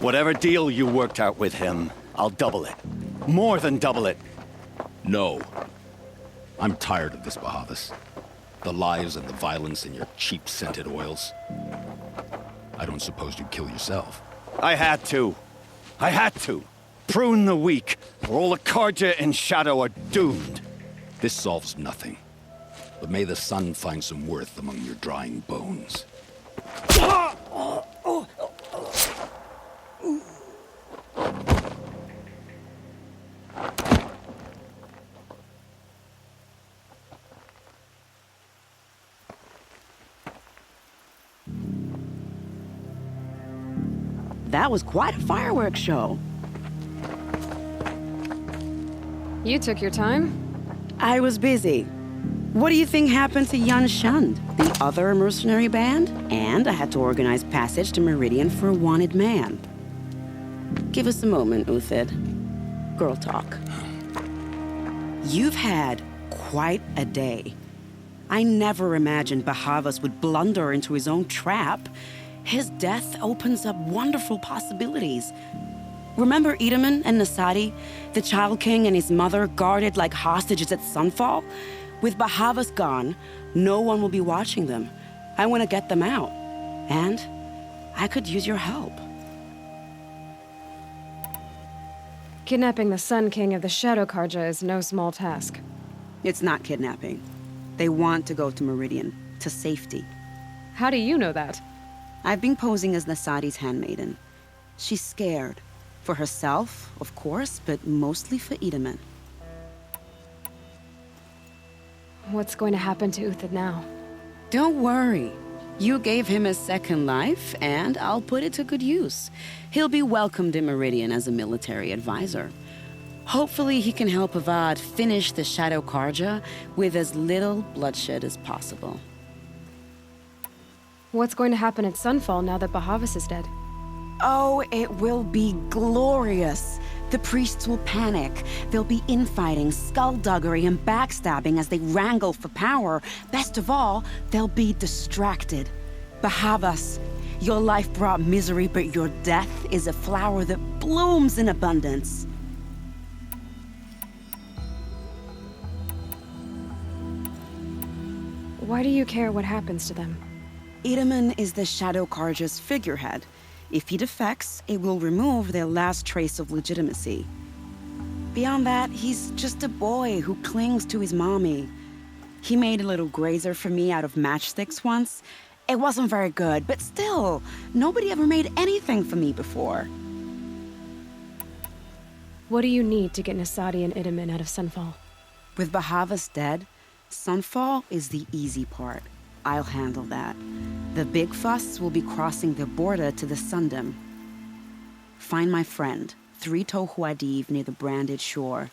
Whatever deal you worked out with him, I'll double it. More than double it. No. I'm tired of this, Bahavas. The lies and the violence and your cheap scented oils. I don't suppose you'd kill yourself. I had to. I had to. Prune the weak, or all the Karja and Shadow are doomed. This solves nothing. But may the sun find some worth among your drying bones. That was quite a fireworks show. You took your time? I was busy. What do you think happened to Yun Shund, the other mercenary band? And I had to organize passage to Meridian for a wanted man. Give us a moment, Uthid. Girl talk. You've had quite a day. I never imagined Bahavas would blunder into his own trap. His death opens up wonderful possibilities. Remember Edaman and Nasadi, the Child King and his mother guarded like hostages at Sunfall? With Bahavas gone, no one will be watching them. I want to get them out. And I could use your help. Kidnapping the Sun King of the Shadow Karja is no small task. It's not kidnapping. They want to go to Meridian, to safety. How do you know that? I've been posing as Nasadi's handmaiden. She's scared. For herself, of course, but mostly for Edaman. What's going to happen to Uthid now? Don't worry. You gave him a second life, and I'll put it to good use. He'll be welcomed in Meridian as a military advisor. Hopefully he can help Avad finish the Shadow Karja with as little bloodshed as possible. What's going to happen at Sunfall now that Bahavas is dead? Oh, it will be glorious. The priests will panic. There'll be infighting, skullduggery, and backstabbing as they wrangle for power. Best of all, they'll be distracted. Bahavas, your life brought misery, but your death is a flower that blooms in abundance. Why do you care what happens to them? Edaman is the Shadow Karja's figurehead. If he defects, it will remove their last trace of legitimacy. Beyond that, he's just a boy who clings to his mommy. He made a little grazer for me out of matchsticks once. It wasn't very good, but still, nobody ever made anything for me before. What do you need to get Nasadi and Edaman out of Sunfall? With Bahavas dead, Sunfall is the easy part. I'll handle that. The big fuss will be crossing the border to the Sundom. Find my friend, Three-Toe Huadiv, near the branded shore.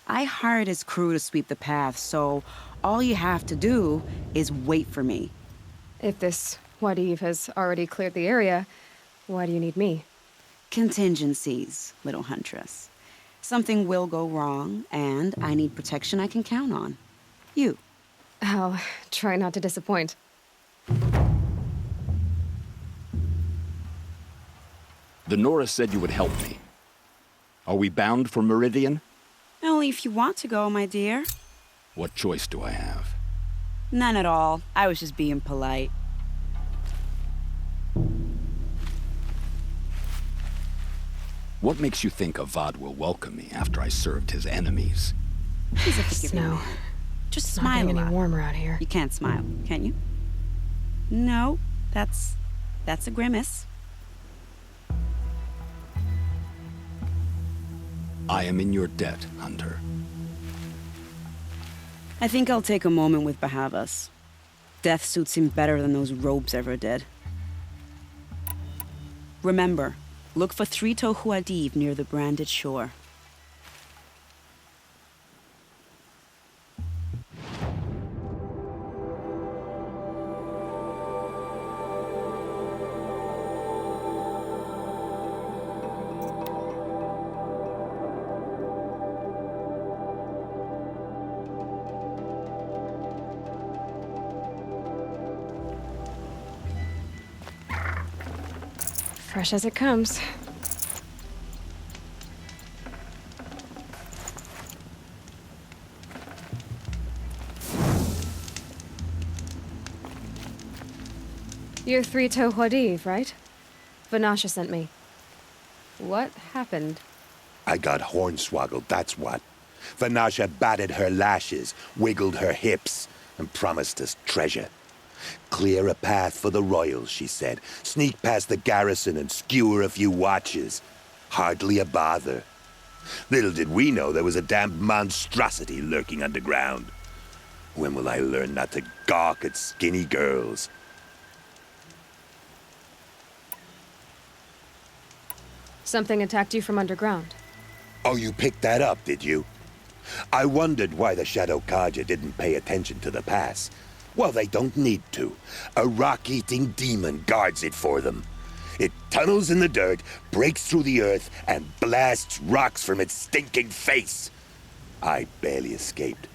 I hired his crew to sweep the path, so all you have to do is wait for me. If this Huadiv has already cleared the area, why do you need me? Contingencies, little huntress. Something will go wrong, and I need protection I can count on. You. I'll try not to disappoint. The Nora said you would help me. Are we bound for Meridian? Only if you want to go, my dear. What choice do I have? None at all. I was just being polite. What makes you think Avad will welcome me after I served his enemies? He's a forgiving man. Just smile a lot. Any warmer out here. You can't smile, can you? No, that's a grimace. I am in your debt, Hunter. I think I'll take a moment with Bahavas. Death suits him better than those robes ever did. Remember, look for Three-Toe Huadiv near the branded shore. Fresh as it comes. You're three-toe Huadiv, right? Vanasha sent me. What happened? I got hornswoggled, that's what. Vanasha batted her lashes, wiggled her hips, and promised us treasure. Clear a path for the royals, she said. Sneak past the garrison and skewer a few watches. Hardly a bother. Little did we know there was a damned monstrosity lurking underground. When will I learn not to gawk at skinny girls? Something attacked you from underground. Oh, you picked that up, did you? I wondered why the Shadow Kaja didn't pay attention to the pass. Well, they don't need to. A rock-eating demon guards it for them. It tunnels in the dirt, breaks through the earth, and blasts rocks from its stinking face. I barely escaped.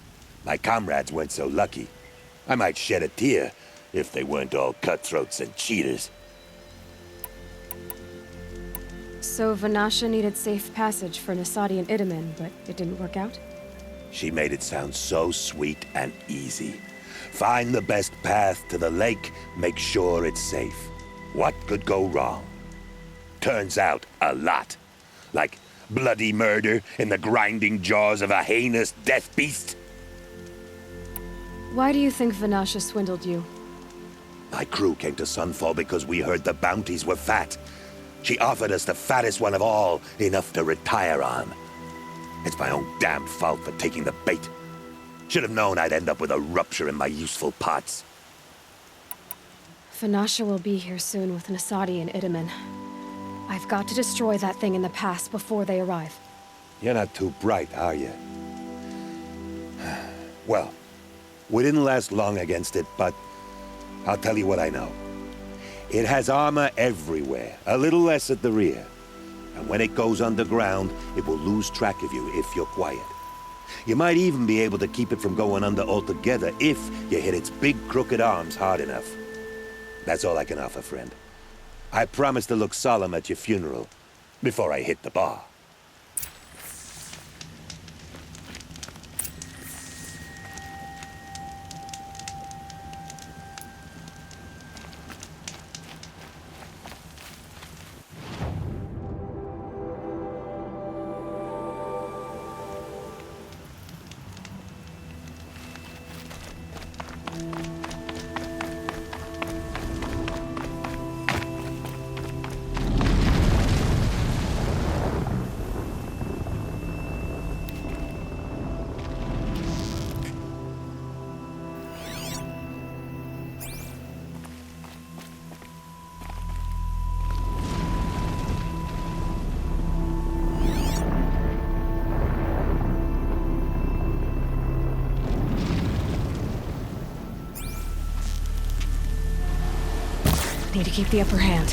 My comrades weren't so lucky. I might shed a tear if they weren't all cutthroats and cheaters. So Vanasha needed safe passage for Nasadi and Itamen, but it didn't work out? She made it sound so sweet and easy. Find the best path to the lake, make sure it's safe. What could go wrong? Turns out, a lot. Like bloody murder in the grinding jaws of a heinous death beast. Why do you think Vanasha swindled you? My crew came to Sunfall because we heard the bounties were fat. She offered us the fattest one of all, enough to retire on. It's my own damn fault for taking the bait. Should have known I'd end up with a rupture in my useful parts. Vanasha will be here soon with Nasadi and Itamen. I've got to destroy that thing in the pass before they arrive. You're not too bright, are you? Well, we didn't last long against it, but I'll tell you what I know. It has armor everywhere, a little less at the rear. And when it goes underground, it will lose track of you if you're quiet. You might even be able to keep it from going under altogether if you hit its big crooked arms hard enough. That's all I can offer, friend. I promise to look solemn at your funeral before I hit the bar. Need to keep the upper hand.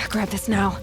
grab this now.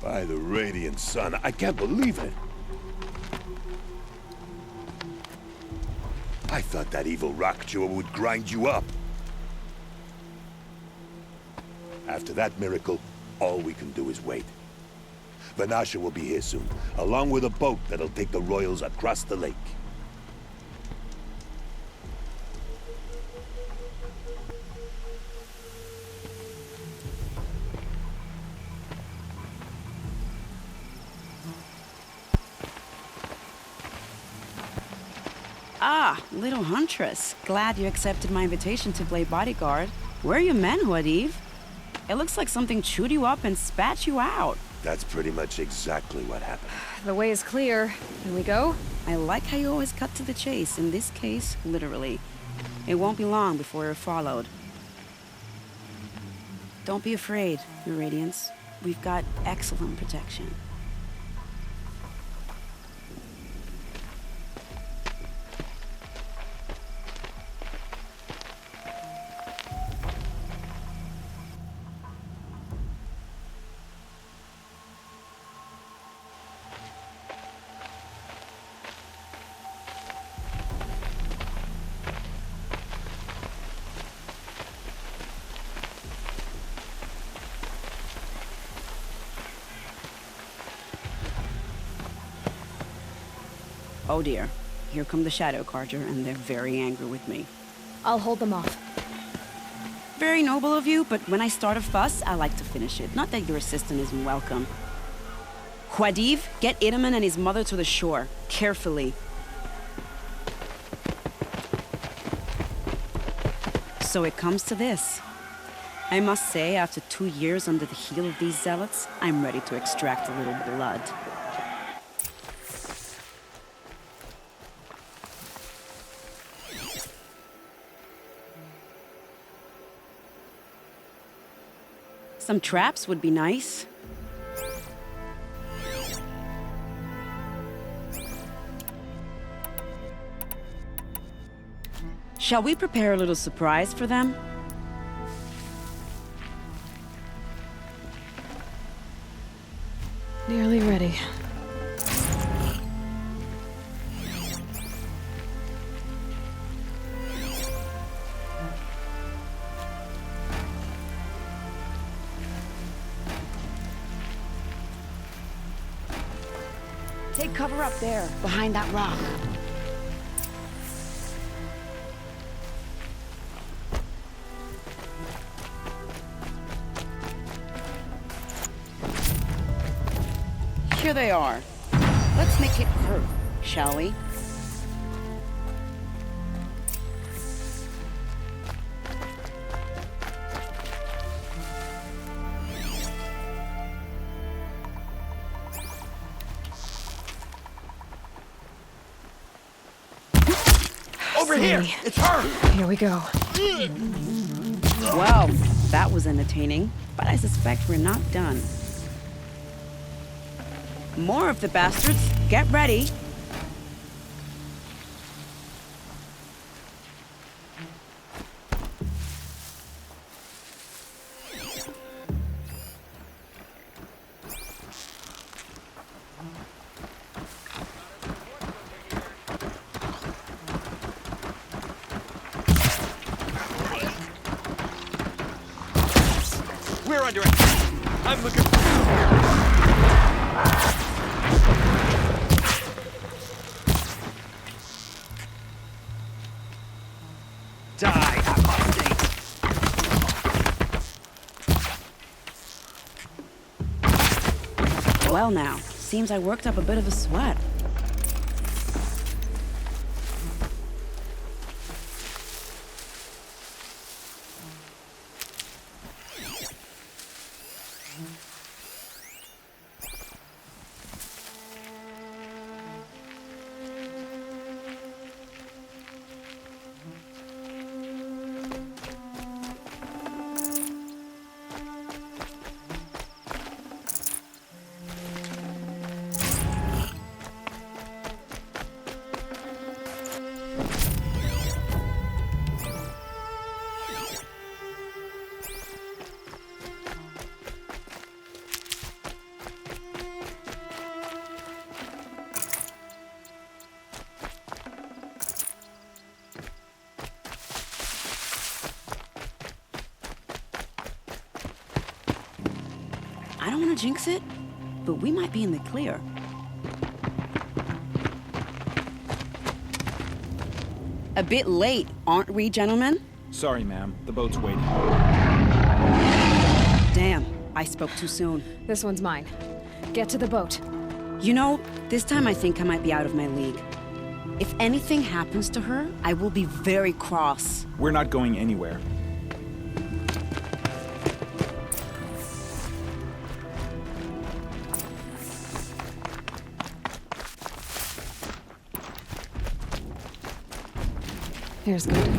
By the radiant sun, I can't believe it. I thought that evil rock jaw would grind you up. After that miracle, all we can do is wait. Vanasha will be here soon, along with a boat that'll take the royals across the lake. Ah, little huntress. Glad you accepted my invitation to play bodyguard. Where are your men, Huadiv? It looks like something chewed you up and spat you out. That's pretty much exactly what happened. The way is clear. Can we go? I like how you always cut to the chase. In this case, literally. It won't be long before we're followed. Don't be afraid, Your Radiance. We've got excellent protection. Oh dear, here come the Shadow Carter, and they're very angry with me. I'll hold them off. Very noble of you, but when I start a fuss, I like to finish it. Not that your assistant isn't welcome. Huadiv, get Idaman and his mother to the shore. Carefully. So it comes to this. I must say, after 2 years under the heel of these zealots, I'm ready to extract a little blood. Some traps would be nice. Shall we prepare a little surprise for them? Nearly ready. Take cover up there, behind that rock. Here they are. Let's make it hurt, shall we? Over here! It's her! Here we go. Well, that was entertaining, but I suspect we're not done. More of the bastards. Get ready. We're under attack. I'm looking. Die, apostate. Well now, seems I worked up a bit of a sweat. I don't want to jinx it, but we might be in the clear. A bit late, aren't we, gentlemen? Sorry, ma'am. The boat's waiting. Damn, I spoke too soon. This one's mine. Get to the boat. You know, this time I think I might be out of my league. If anything happens to her, I will be very cross. We're not going anywhere. Here's good.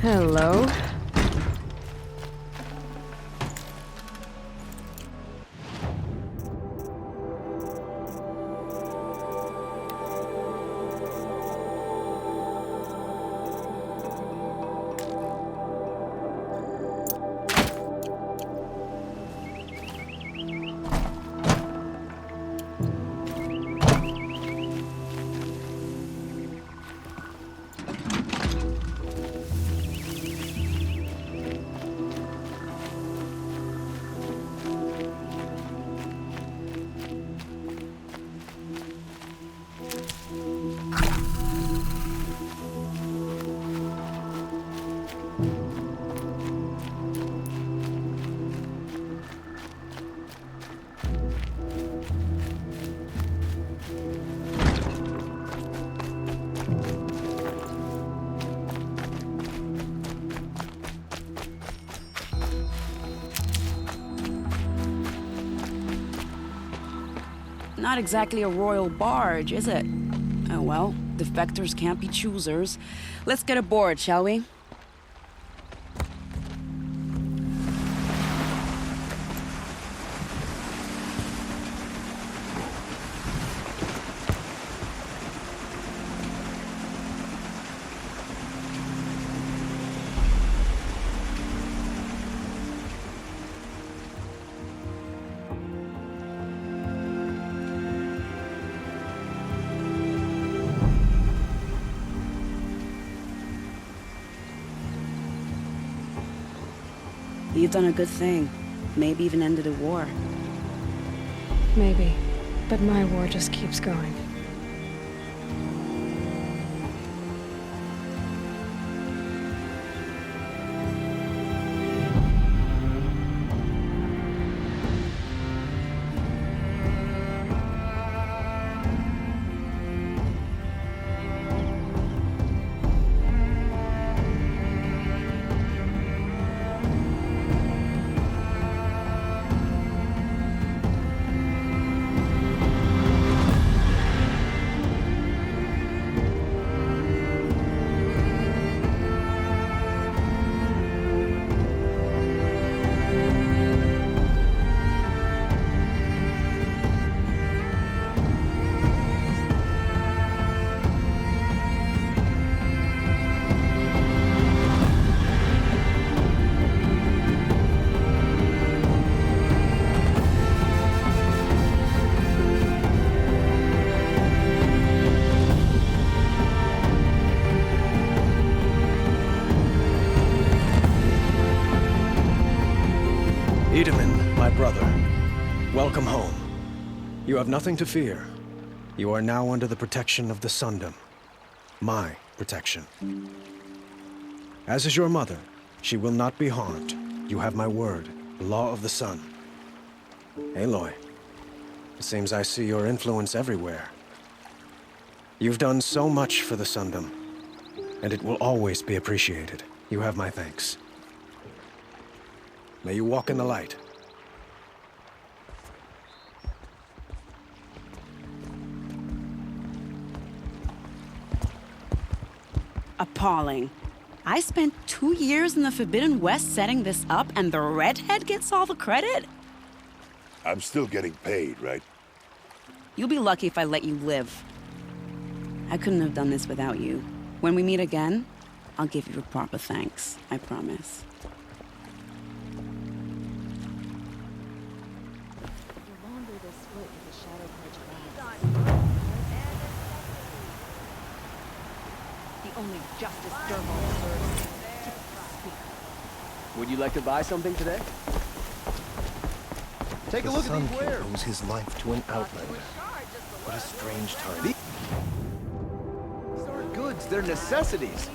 Hello. Not exactly a royal barge, is it? Oh well, defectors can't be choosers. Let's get aboard, shall we? You've done a good thing. Maybe even ended a war. Maybe. But my war just keeps going. Itaman, my brother, welcome home. You have nothing to fear. You are now under the protection of the Sundom. My protection. As is your mother, she will not be harmed. You have my word, the law of the sun. Aloy, it seems I see your influence everywhere. You've done so much for the Sundom, and it will always be appreciated. You have my thanks. May you walk in the light. Appalling. I spent 2 years in the Forbidden West setting this up, and the redhead gets all the credit? I'm still getting paid, right? You'll be lucky if I let you live. I couldn't have done this without you. When we meet again, I'll give you a proper thanks. I promise. Only justice Dermal deserves. Would you like to buy something today? Take a look at these wares. Owes his life to an outlander. What a strange time. These aren't goods, they're necessities.